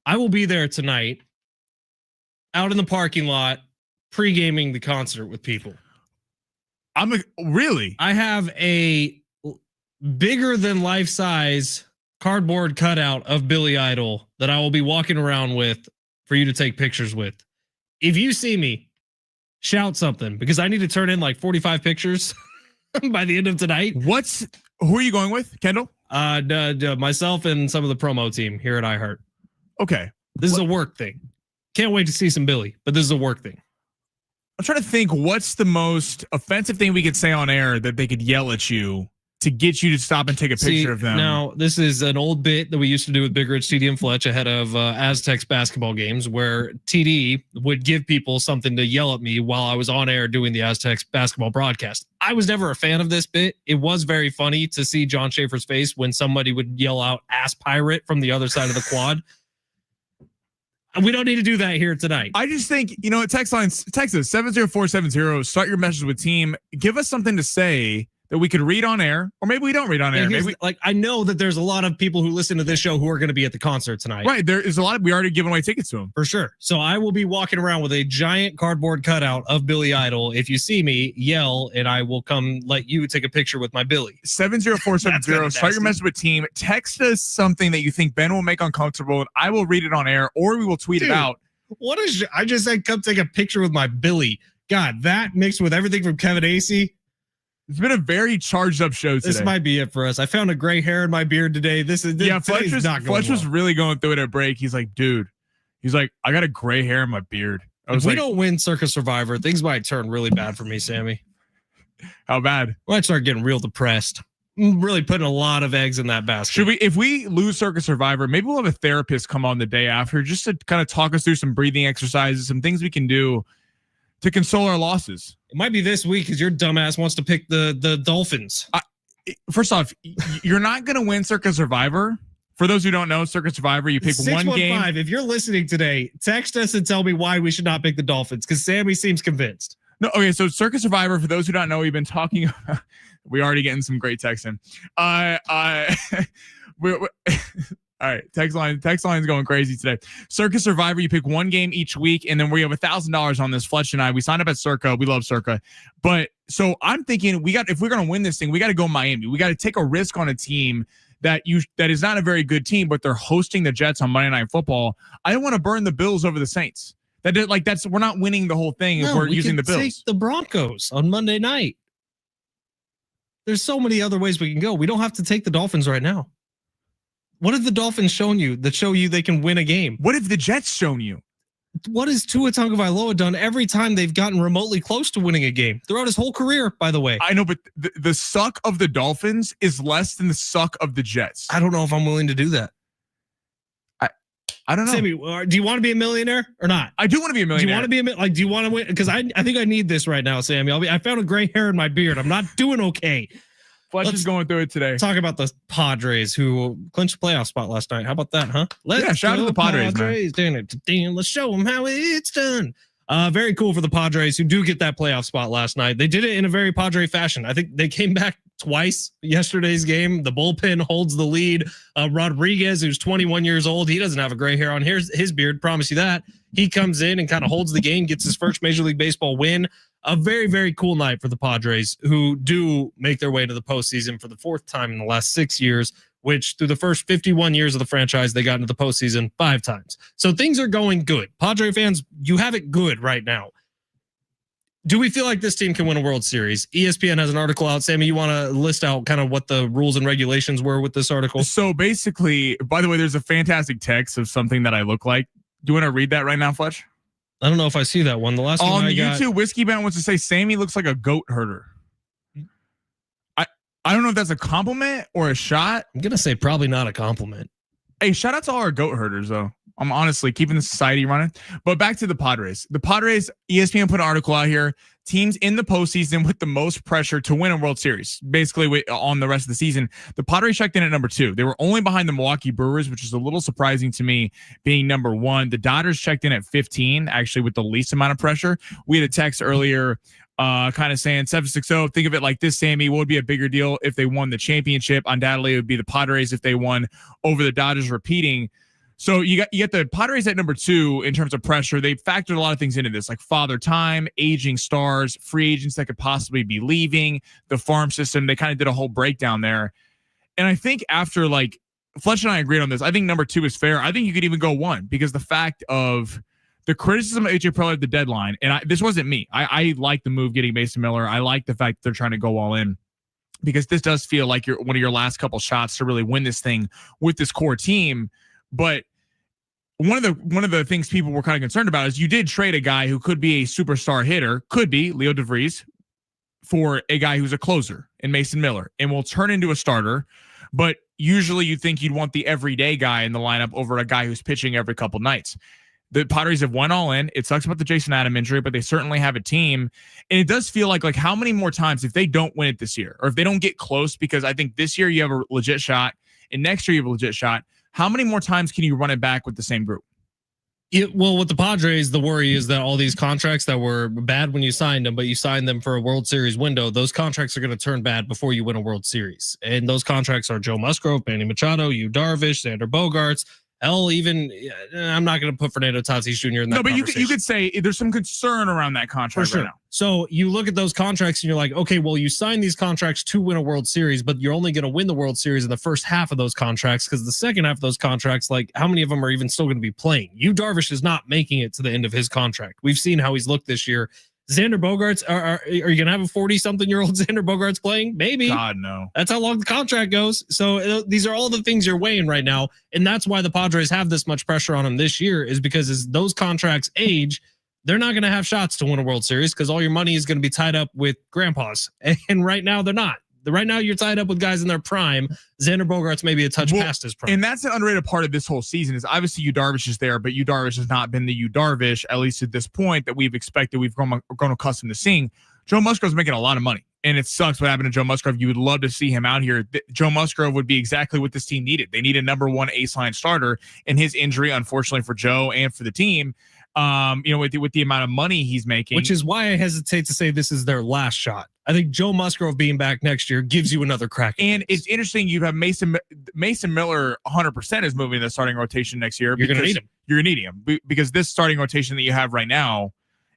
[SPEAKER 2] I will be there tonight out in the parking lot pre-gaming the concert with people.
[SPEAKER 1] Really?
[SPEAKER 2] I have a bigger than life size cardboard cutout of Billy Idol that I will be walking around with for you to take pictures with. If you see me, shout something because I need to turn in like 45 pictures by the end of tonight.
[SPEAKER 1] Who are you going with, Kendall?
[SPEAKER 2] Myself and some of the promo team here at iHeart.
[SPEAKER 1] Okay.
[SPEAKER 2] This is a work thing. Can't wait to see some Billy, but this is a work thing.
[SPEAKER 1] I'm trying to think what's the most offensive thing we could say on air that they could yell at you to get you to stop and take a picture of them.
[SPEAKER 2] Now, this is an old bit that we used to do with Big Rich, TD, and Fletch ahead of Aztecs basketball games where TD would give people something to yell at me while I was on air doing the Aztecs basketball broadcast. I was never a fan of this bit. It was very funny to see John Schaefer's face when somebody would yell out ass pirate from the other side of the quad. We don't need to do that here tonight.
[SPEAKER 1] I just think, text us 70470. Start your message with team. Give us something to say that we could read on air, or maybe we don't read on air. Maybe
[SPEAKER 2] I know that there's a lot of people who listen to this show who are going to be at the concert tonight.
[SPEAKER 1] Right. There is a lot of, we already given away tickets to them.
[SPEAKER 2] For sure. So I will be walking around with a giant cardboard cutout of Billy Idol. If you see me, yell, and I will come let you take a picture with my Billy.
[SPEAKER 1] 70470. Start your message with team. Text us something that you think Ben will make uncomfortable, and I will read it on air, or we will tweet it out.
[SPEAKER 2] What is, I just said, come take a picture with my Billy. God, that mixed with everything from Kevin Acee.
[SPEAKER 1] It's been a very charged up show today.
[SPEAKER 2] This might be it for us. I found a gray hair in my beard today.
[SPEAKER 1] Fletch was really going through it at break. He's like, dude, I got a gray hair in my beard.
[SPEAKER 2] If we don't win Circus Survivor, things might turn really bad for me, Sammy.
[SPEAKER 1] How bad?
[SPEAKER 2] I might start getting real depressed. I'm really putting a lot of eggs in that basket.
[SPEAKER 1] If we lose Circus Survivor, maybe we'll have a therapist come on the day after just to kind of talk us through some breathing exercises, some things we can do to console our losses.
[SPEAKER 2] It might be this week because your dumbass wants to pick the Dolphins.
[SPEAKER 1] First off, you're not going to win Circus Survivor. For those who don't know, Circus Survivor, you pick one game.
[SPEAKER 2] If you're listening today, text us and tell me why we should not pick the Dolphins because Sammy seems convinced.
[SPEAKER 1] No, okay, so Circus Survivor, for those who don't know, we've been talking about, we're already getting some great texts in. All right, text line's going crazy today. Circus Survivor, you pick one game each week, and then we have $1,000 on this. Fletch and I, we signed up at Circa. We love Circa, but so I'm thinking if we're gonna win this thing, we got to go Miami. We got to take a risk on a team that is not a very good team, but they're hosting the Jets on Monday Night Football. I don't want to burn the Bills over the Saints. We're not winning the whole thing if we're using the Bills.
[SPEAKER 2] Take the Broncos on Monday night. There's so many other ways we can go. We don't have to take the Dolphins right now. What have the Dolphins shown you that show you they can win a game?
[SPEAKER 1] What have the Jets shown you?
[SPEAKER 2] What has Tua Tagovailoa done every time they've gotten remotely close to winning a game throughout his whole career, by the way?
[SPEAKER 1] I know, but the suck of the Dolphins is less than the suck of the Jets.
[SPEAKER 2] I don't know if I'm willing to do that.
[SPEAKER 1] I don't know.
[SPEAKER 2] Sammy, do you want to be a millionaire or not?
[SPEAKER 1] I do want to be a millionaire.
[SPEAKER 2] Do you want to be do you want to win? Because I think I need this right now, Sammy. I found a gray hair in my beard. I'm not doing okay.
[SPEAKER 1] Fletch is going through it today.
[SPEAKER 2] Talk about the Padres who clinched a playoff spot last night. How about that, huh?
[SPEAKER 1] Shout out to the Padres, man.
[SPEAKER 2] Let's show them how it's done. Very cool for the Padres who do get that playoff spot last night. They did it in a very Padre fashion. I think they came back twice yesterday's game. The bullpen holds the lead. Rodriguez, who's 21 years old, he doesn't have a gray hair on his beard. Promise you that. He comes in and kind of holds the game, gets his first Major League Baseball win. A very, very cool night for the Padres, who do make their way to the postseason for the fourth time in the last 6 years, which through the first 51 years of the franchise, they got into the postseason 5 times. So things are going good. Padre fans, you have it good right now. Do we feel like this team can win a World Series? ESPN has an article out. Sammy, you want to list out kind of what the rules and regulations were with this article?
[SPEAKER 1] So basically, by the way, there's a fantastic text of something that I look like. Do you want to read that right now, Fletch?
[SPEAKER 2] I don't know if I see that one. The last one I got.
[SPEAKER 1] YouTube, Whiskey Band wants to say Sammy looks like a goat herder. I don't know if that's a compliment or a shot.
[SPEAKER 2] I'm going to say probably not a compliment.
[SPEAKER 1] Hey, shout out to all our goat herders, though. I'm honestly keeping the society running. But back to the Padres. The Padres, ESPN put an article out here. Teams in the postseason with the most pressure to win a World Series, basically on the rest of the season. The Padres checked in at number 2. They were only behind the Milwaukee Brewers, which is a little surprising to me, being number 1. The Dodgers checked in at 15, actually with the least amount of pressure. We had a text earlier kind of saying 760. Think of it like this, Sammy. What would be a bigger deal if they won the championship? Undoubtedly, it would be the Padres if they won over the Dodgers repeating. So you get the Padres at number 2 in terms of pressure. They factored a lot of things into this, like father time, aging stars, free agents that could possibly be leaving, the farm system. They kind of did a whole breakdown there. And I think after like Fletch and I agreed on this, I think number 2 is fair. I think you could even go 1 because the fact of the criticism of AJ Preller at the deadline, and this wasn't me. I like the move getting Mason Miller. I like the fact that they're trying to go all in because this does feel like one of your last couple shots to really win this thing with this core team. But one of the things people were kind of concerned about is you did trade a guy who could be a superstar hitter, could be Leo DeVries, for a guy who's a closer in Mason Miller and will turn into a starter. But usually you think you'd want the everyday guy in the lineup over a guy who's pitching every couple nights. The Padres have went all in. It sucks about the Jason Adam injury, but they certainly have a team. And it does feel like how many more times if they don't win it this year or if they don't get close, because I think this year you have a legit shot and next year you have a legit shot. How many more times can you run it back with the same group?
[SPEAKER 2] Well, with the Padres, the worry is that all these contracts that were bad when you signed them, but you signed them for a World Series window, those contracts are going to turn bad before you win a World Series. And those contracts are Joe Musgrove, Manny Machado, Yu Darvish, Xander Bogaerts. Hell, even I'm not going to put Fernando Tatis Jr. in that. No, but
[SPEAKER 1] you could say there's some concern around that contract right now.
[SPEAKER 2] So you look at those contracts and you're like, okay, well, you signed these contracts to win a World Series, but you're only going to win the World Series in the first half of those contracts because the second half of those contracts, like how many of them are even still going to be playing? Yu Darvish is not making it to the end of his contract. We've seen how he's looked this year. Xander Bogaerts, are you going to have a 40-something-year-old Xander Bogaerts playing? Maybe.
[SPEAKER 1] God, no.
[SPEAKER 2] That's how long the contract goes. So these are all the things you're weighing right now. And that's why the Padres have this much pressure on them this year is because as those contracts age, they're not going to have shots to win a World Series because all your money is going to be tied up with grandpas. And right now, they're not. Right now, you're tied up with guys in their prime. Xander Bogaerts maybe a touch past his prime.
[SPEAKER 1] And that's an underrated part of this whole season is obviously Yu Darvish is there, but Yu Darvish has not been the Yu Darvish, at least at this point, that we've expected, we've grown accustomed to seeing. Joe Musgrove's making a lot of money, and it sucks what happened to Joe Musgrove. You would love to see him out here. Joe Musgrove would be exactly what this team needed. They need a number 1 ace line starter, and his injury, unfortunately for Joe and for the team, with the amount of money he's making.
[SPEAKER 2] Which is why I hesitate to say this is their last shot. I think Joe Musgrove being back next year gives you another crack.
[SPEAKER 1] And it's interesting. You have Mason Miller 100% is moving the starting rotation next year.
[SPEAKER 2] You're going to need him.
[SPEAKER 1] You're going to need him because this starting rotation that you have right now,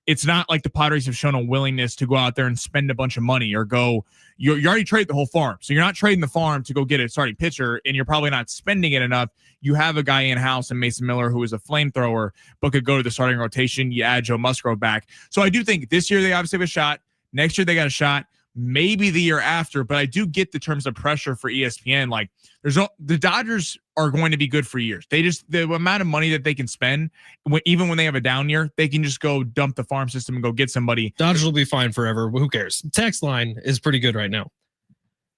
[SPEAKER 1] it's not like the Padres have shown a willingness to go out there and spend a bunch of money or go. You already traded the whole farm. So you're not trading the farm to go get a starting pitcher, and you're probably not spending it enough. You have a guy in-house in Mason Miller who is a flamethrower, but could go to the starting rotation. You add Joe Musgrove back. So I do think this year they obviously have a shot. Next year they got a shot. Maybe the year after, but I do get the terms of pressure for ESPN. Like the Dodgers are going to be good for years. The amount of money that they can spend, even when they have a down year, they can just go dump the farm system and go get somebody.
[SPEAKER 2] Dodgers will be fine forever. Who cares? Text line is pretty good right now.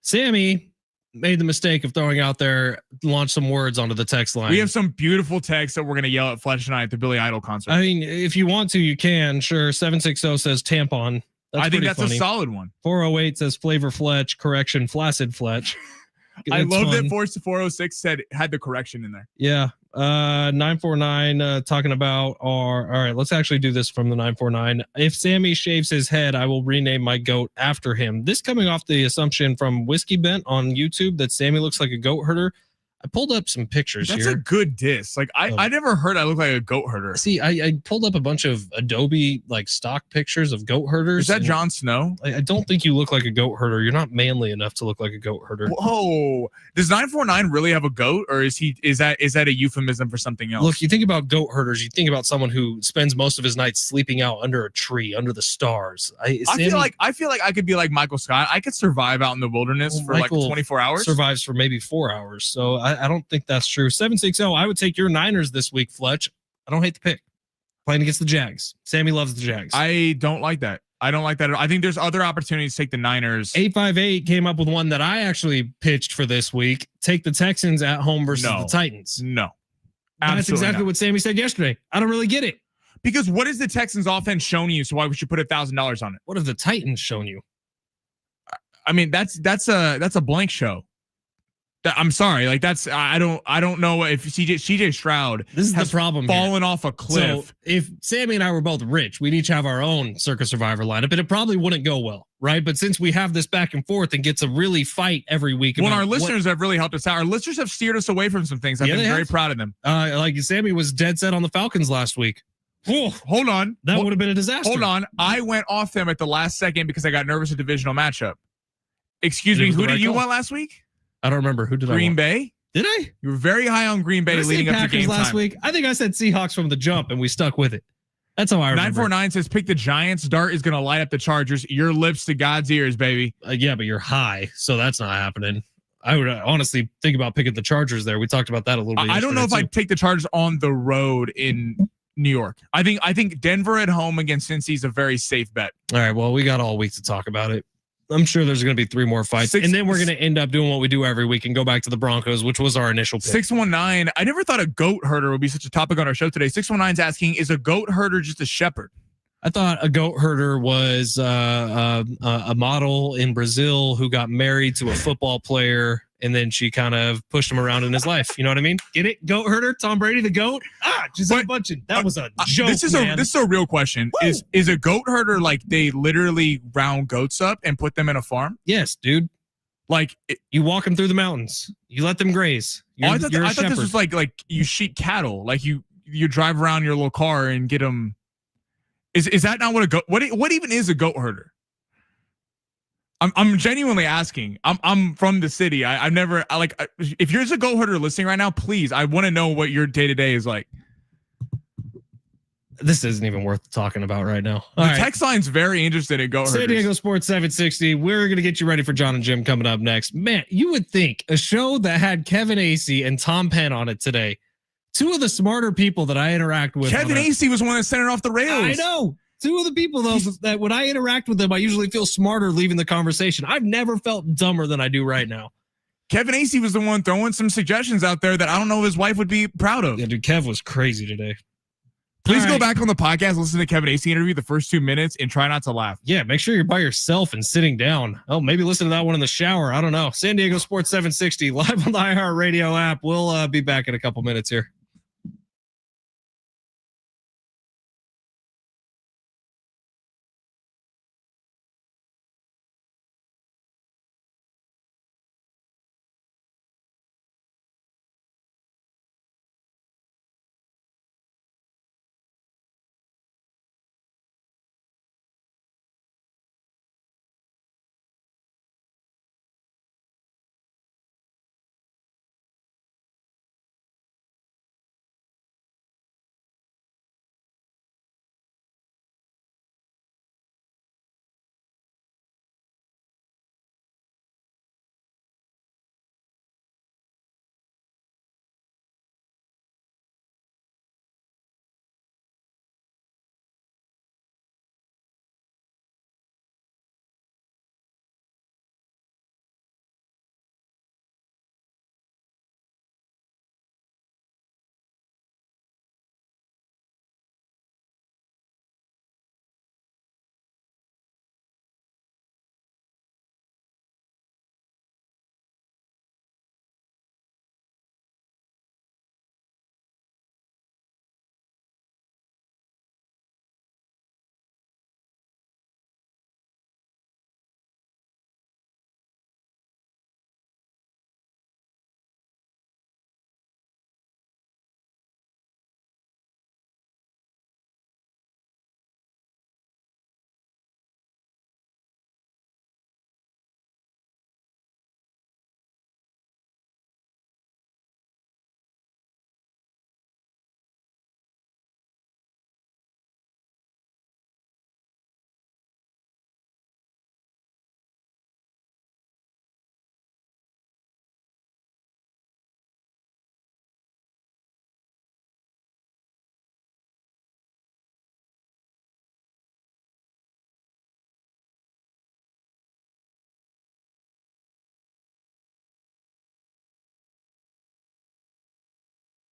[SPEAKER 2] Sammy made the mistake of throwing out there, launch some words onto the text line.
[SPEAKER 1] We have some beautiful texts that we're going to yell at Fletch and I at the Billy Idol concert.
[SPEAKER 2] I mean, if you want to, you can. Sure. 760 says tampon.
[SPEAKER 1] I think that's funny. A solid one.
[SPEAKER 2] 408 says flavor Fletch, correction, flaccid Fletch.
[SPEAKER 1] I love that 406 had the correction in there.
[SPEAKER 2] Yeah. 949 talking about all right, let's actually do this from the 949. If Sammy shaves his head, I will rename my goat after him. This coming off the assumption from Whiskey Bent on YouTube that Sammy looks like a goat herder. I pulled up some pictures
[SPEAKER 1] That's
[SPEAKER 2] here.
[SPEAKER 1] That's a good diss. Like I never heard I look like a goat herder.
[SPEAKER 2] See, I pulled up a bunch of Adobe like stock pictures of goat herders.
[SPEAKER 1] Is that Jon Snow?
[SPEAKER 2] I don't think you look like a goat herder. You're not manly enough to look like a goat herder.
[SPEAKER 1] Whoa. Does 949 really have a goat, or is that a euphemism for something else?
[SPEAKER 2] Look, you think about goat herders, you think about someone who spends most of his nights sleeping out under a tree, under the stars. I feel like I could be like Michael Scott. I could survive out in the wilderness for Michael like 24 hours. Survives for maybe 4 hours. So I don't think that's true. 760. I would take your Niners this week, Fletch. I don't hate the pick. Playing against the Jags. Sammy loves the Jags.
[SPEAKER 1] I don't like that. I think there's other opportunities to take the Niners.
[SPEAKER 2] 858 came up with one that I actually pitched for this week. Take the Texans at home versus the Titans.
[SPEAKER 1] No.
[SPEAKER 2] That's exactly what Sammy said yesterday. I don't really get it.
[SPEAKER 1] Because what has the Texans offense shown you? So why would you put $1,000 on it?
[SPEAKER 2] What have the Titans shown you?
[SPEAKER 1] I mean, that's a blank show. I'm sorry. Like I don't know if CJ Stroud
[SPEAKER 2] this is
[SPEAKER 1] has
[SPEAKER 2] the problem
[SPEAKER 1] fallen off a cliff.
[SPEAKER 2] So if Sammy and I were both rich, we'd each have our own Circus Survivor lineup, and it probably wouldn't go well, right? But since we have this back and forth and get to really fight every week.
[SPEAKER 1] Well, our listeners have really helped us out. Our listeners have steered us away from some things. I've been very proud of them.
[SPEAKER 2] Like Sammy was dead set on the Falcons last week.
[SPEAKER 1] Whoa, hold on.
[SPEAKER 2] That would have been a disaster.
[SPEAKER 1] Hold on. I went off them at the last second because I got nervous at divisional matchup. Excuse me. Who did you want last week?
[SPEAKER 2] I don't remember. Who did I want?
[SPEAKER 1] Green Bay?
[SPEAKER 2] Did I?
[SPEAKER 1] You were very high on Green Bay leading up to game
[SPEAKER 2] last
[SPEAKER 1] time.
[SPEAKER 2] week. I think I said Seahawks from the jump, and we stuck with it. That's how I remember.
[SPEAKER 1] 949 says pick the Giants. Dart is going to light up the Chargers. Your lips to God's ears, baby.
[SPEAKER 2] Yeah, but you're high, so that's not happening. I would honestly think about picking the Chargers there. We talked about that a little bit.
[SPEAKER 1] I don't know if I'd take the Chargers on the road in New York. I think Denver at home against Cincy is a very safe bet.
[SPEAKER 2] All right, well, we got all week to talk about it. I'm sure there's going to be 3 more fights, and then we're going to end up doing what we do every week and go back to the Broncos, which was our initial pick.
[SPEAKER 1] 619. I never thought a goat herder would be such a topic on our show today. 619's asking, is a goat herder just a shepherd?
[SPEAKER 2] I thought a goat herder was a model in Brazil who got married to a football player, and then she kind of pushed him around in his life. You know what I mean? Get it? Goat herder, Tom Brady, the goat. Gisele Bundchen. That was a joke.
[SPEAKER 1] This is a real question. Woo! Is a goat herder like they literally round goats up and put them in a farm?
[SPEAKER 2] Yes, dude.
[SPEAKER 1] Like
[SPEAKER 2] you walk them through the mountains. You let them graze.
[SPEAKER 1] I thought this was like you sheep cattle. Like you drive around your little car and get them. Is that not what a goat? What even is a goat herder? I'm genuinely asking. I'm from the city. I've never if you're a goat herder listening right now, please, I want to know what your day to day is like.
[SPEAKER 2] This isn't even worth talking about right now.
[SPEAKER 1] The text line's very interested in goat herders.
[SPEAKER 2] San Diego Sports 760. We're going to get you ready for John and Jim coming up next. Man, you would think a show that had Kevin Acee and Tom Penn on it today, 2 of the smarter people that I interact with.
[SPEAKER 1] Kevin Acee was one that sent it off the rails.
[SPEAKER 2] I know. 2 of the people, though, that when I interact with them, I usually feel smarter leaving the conversation. I've never felt dumber than I do right now.
[SPEAKER 1] Kevin Acee was the one throwing some suggestions out there that I don't know if his wife would be proud of.
[SPEAKER 2] Yeah, dude, Kev was crazy today.
[SPEAKER 1] Please go back on the podcast, listen to Kevin Acee interview the first 2 minutes, and try not to laugh.
[SPEAKER 2] Yeah, make sure you're by yourself and sitting down. Oh, maybe listen to that one in the shower. I don't know. San Diego Sports 760 live on the iHeartRadio app. We'll be back in a couple minutes here.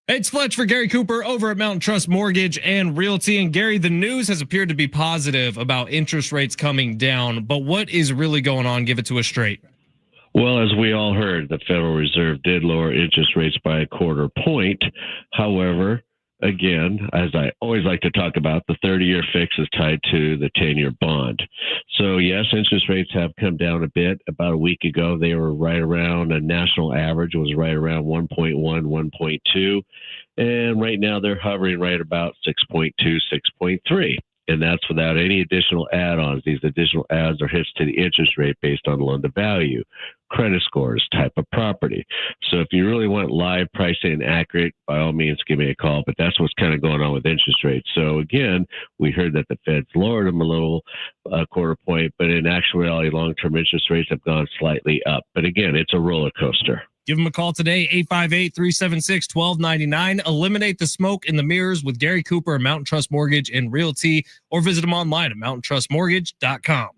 [SPEAKER 2] Hey, it's Fletch for Gary Cooper over at Mountain Trust Mortgage and Realty. And Gary, the news has appeared to be positive about interest rates coming down, but what is really going on? Give it to us straight.
[SPEAKER 11] Well, as we all heard, the Federal Reserve did lower interest rates by 1/4 point. However, again, as I always like to talk about, the 30-year fix is tied to the 10-year bond. So, yes, interest rates have come down a bit. About a week ago, they were right around, a national average was right around 1.1, 1.2. And right now, they're hovering right about 6.2, 6.3. And that's without any additional add-ons. These additional adds are hits to the interest rate based on loan-to-value, credit scores, type of property. So if you really want live pricing and accurate, by all means, give me a call. But that's what's kind of going on with interest rates. So again, we heard that the Fed's lowered them a little, 1/4 point, but in actuality, long-term interest rates have gone slightly up. But again, it's a roller coaster.
[SPEAKER 2] Give them a call today, 858-376-1299. Eliminate the smoke in the mirrors with Gary Cooper at Mountain Trust Mortgage and Realty, or visit them online at mountaintrustmortgage.com.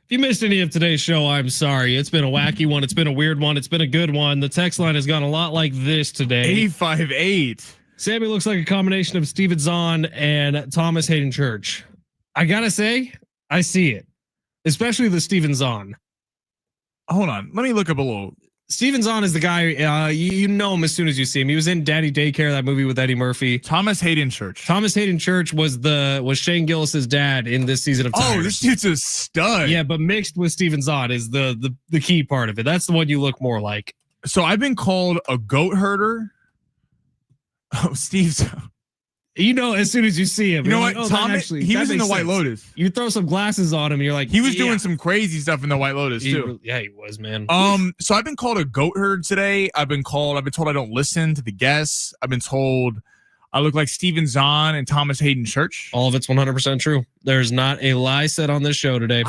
[SPEAKER 2] If you missed any of today's show, I'm sorry. It's been a wacky one. It's been a weird one. It's been a good one. The text line has gone a lot like this today.
[SPEAKER 1] 858.
[SPEAKER 2] Sammy looks like a combination of Steven Zahn and Thomas Hayden Church. I gotta say, I see it, especially the Steven Zahn.
[SPEAKER 1] Hold on. Let me look up a little.
[SPEAKER 2] Steven Zahn is the guy, you know him as soon as you see him. He was in Daddy Daycare, that movie with Eddie Murphy.
[SPEAKER 1] Thomas Hayden Church.
[SPEAKER 2] Thomas Hayden Church was Shane Gillis's dad in this season of Tigers.
[SPEAKER 1] Oh, this dude's a stud.
[SPEAKER 2] Yeah, but mixed with Steven Zahn is the key part of it. That's the one you look more like.
[SPEAKER 1] So I've been called a goat herder. Oh, Steve's.
[SPEAKER 2] As soon as you see him,
[SPEAKER 1] you know what?
[SPEAKER 2] Like,
[SPEAKER 1] Tom, he was in the White Lotus.
[SPEAKER 2] You throw some glasses on him, you're like,
[SPEAKER 1] he was doing some crazy stuff in the White Lotus too.
[SPEAKER 2] Yeah, he was, man.
[SPEAKER 1] So I've been called a goat herd today. I've been told I don't listen to the guests. I've been told I look like Steven Zahn and Thomas Hayden Church.
[SPEAKER 2] All of it's 100% true. There's not a lie said on this show today.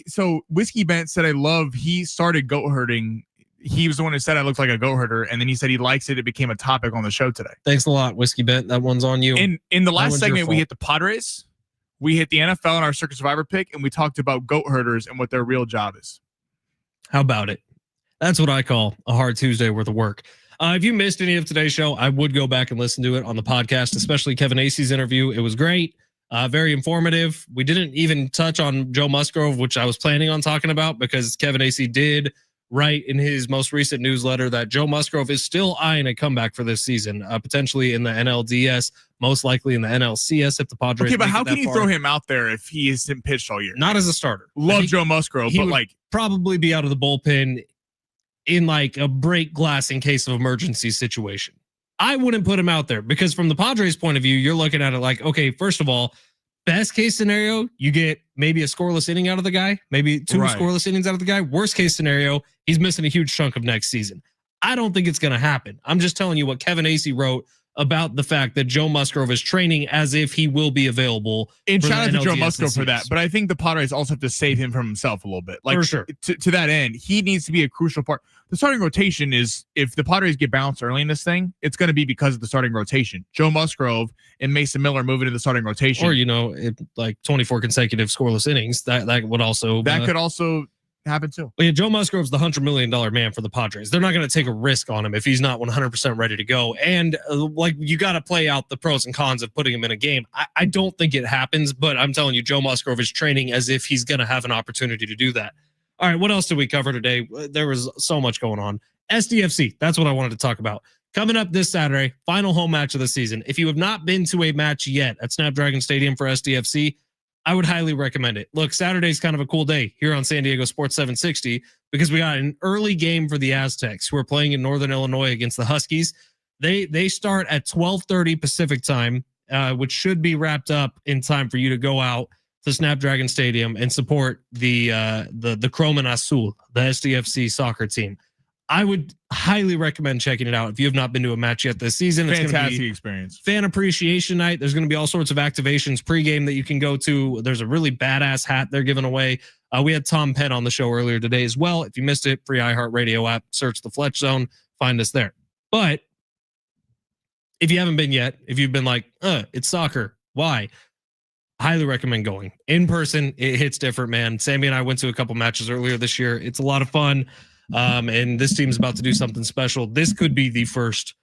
[SPEAKER 1] So Whiskey Bent said he started goat herding. He was the one who said I looked like a goat herder, and then he said he likes it. It became a topic on the show today.
[SPEAKER 2] Thanks a lot, Whiskey Bent. That one's on you.
[SPEAKER 1] In the last segment, we hit the Padres, we hit the NFL in our Circuit Survivor pick, and we talked about goat herders and what their real job is.
[SPEAKER 2] How about it? That's what I call a hard Tuesday worth of work. If you missed any of today's show, I would go back and listen to it on the podcast, especially Kevin Acee's interview. It was great, very informative. We didn't even touch on Joe Musgrove, which I was planning on talking about because Kevin Acee did write in his most recent newsletter that Joe Musgrove is still eyeing a comeback for this season, potentially in the NLDS, most likely in the NLCS if the Padres.
[SPEAKER 1] Okay, but how can you throw him out there if he hasn't pitched all year?
[SPEAKER 2] Not as a starter.
[SPEAKER 1] Love Joe Musgrove, but like
[SPEAKER 2] probably be out of the bullpen in like a break glass in case of emergency situation. I wouldn't put him out there because from the Padres point of view, you're looking at it like, okay, first of all, best case scenario, you get maybe a scoreless inning out of the guy, maybe two scoreless innings out of the guy. Worst case scenario, he's missing a huge chunk of next season. I don't think it's going to happen. I'm just telling you what Kevin Acee wrote about the fact that Joe Musgrove is training as if he will be available.
[SPEAKER 1] And shout out to Joe Musgrove for that. But I think the Padres also have to save him from himself a little bit. Like,
[SPEAKER 2] for sure.
[SPEAKER 1] To that end, he needs to be a crucial part. The starting rotation is, if the Padres get bounced early in this thing, it's going to be because of the starting rotation. Joe Musgrove and Mason Miller moving to the starting rotation.
[SPEAKER 2] Or, like 24 consecutive scoreless innings. That would also...
[SPEAKER 1] That could also happen too.
[SPEAKER 2] But yeah, Joe Musgrove's the $100 million man for the Padres. They're not going to take a risk on him if he's not 100% ready to go. And you got to play out the pros and cons of putting him in a game. I don't think it happens, but I'm telling you, Joe Musgrove is training as if he's going to have an opportunity to do that. All right, what else did we cover today? There was so much going on. SDFC, that's what I wanted to talk about. Coming up this Saturday, final home match of the season. If you have not been to a match yet at Snapdragon Stadium for SDFC, I would highly recommend it. Look, Saturday's kind of a cool day here on San Diego Sports 760 because we got an early game for the Aztecs who are playing in Northern Illinois against the Huskies. They start at 12:30 Pacific time, which should be wrapped up in time for you to go out to Snapdragon Stadium and support the Croman Azul, the SDFC soccer team. I would highly recommend checking it out if you have not been to a match yet this season. It's
[SPEAKER 1] fantastic experience.
[SPEAKER 2] Fan appreciation night. There's going to be all sorts of activations pregame that you can go to. There's a really badass hat they're giving away. We had Tom Penn on the show earlier today as well. If you missed it, free iHeartRadio app, search the Fletch Zone, find us there. But if you haven't been yet, if you've been like, it's soccer, why? Highly recommend going in person. It hits different, man. Sammy and I went to a couple matches earlier this year. It's a lot of fun. And this team's about to do something special. This could be the first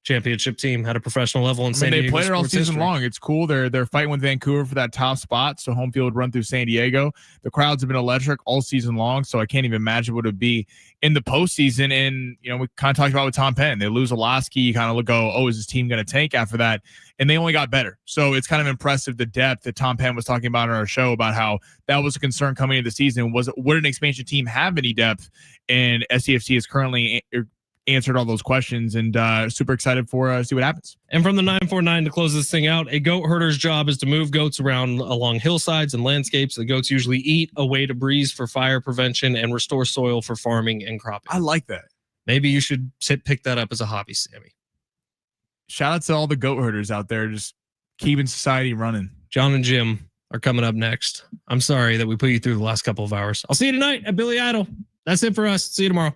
[SPEAKER 2] championship team at a professional level in San Diego.
[SPEAKER 1] They played it all season
[SPEAKER 2] history.
[SPEAKER 1] long. It's cool. They're fighting with Vancouver for that top spot. So home field run through San Diego. The crowds have been electric all season long. So I can't even imagine what it would be in the postseason. And, we kind of talked about with Tom Penn. They lose Olaski. You kind of go, is this team going to tank after that? And they only got better. So it's kind of impressive the depth that Tom Penn was talking about on our show about how that was a concern coming into the season. Would an expansion team have any depth? And SDFC is currently answered all those questions, and super excited for see what happens.
[SPEAKER 2] And from the 949 to close this thing out, a goat herder's job is to move goats around along hillsides and landscapes. The goats usually eat away debris for fire prevention and restore soil for farming and cropping.
[SPEAKER 1] I like that.
[SPEAKER 2] Maybe you should pick that up as a hobby, Sammy.
[SPEAKER 1] Shout out to all the goat herders out there just keeping society running.
[SPEAKER 2] John and Jim are coming up next. I'm sorry that we put you through the last couple of hours. I'll see you tonight at Billy Idol. That's it for us. See you tomorrow.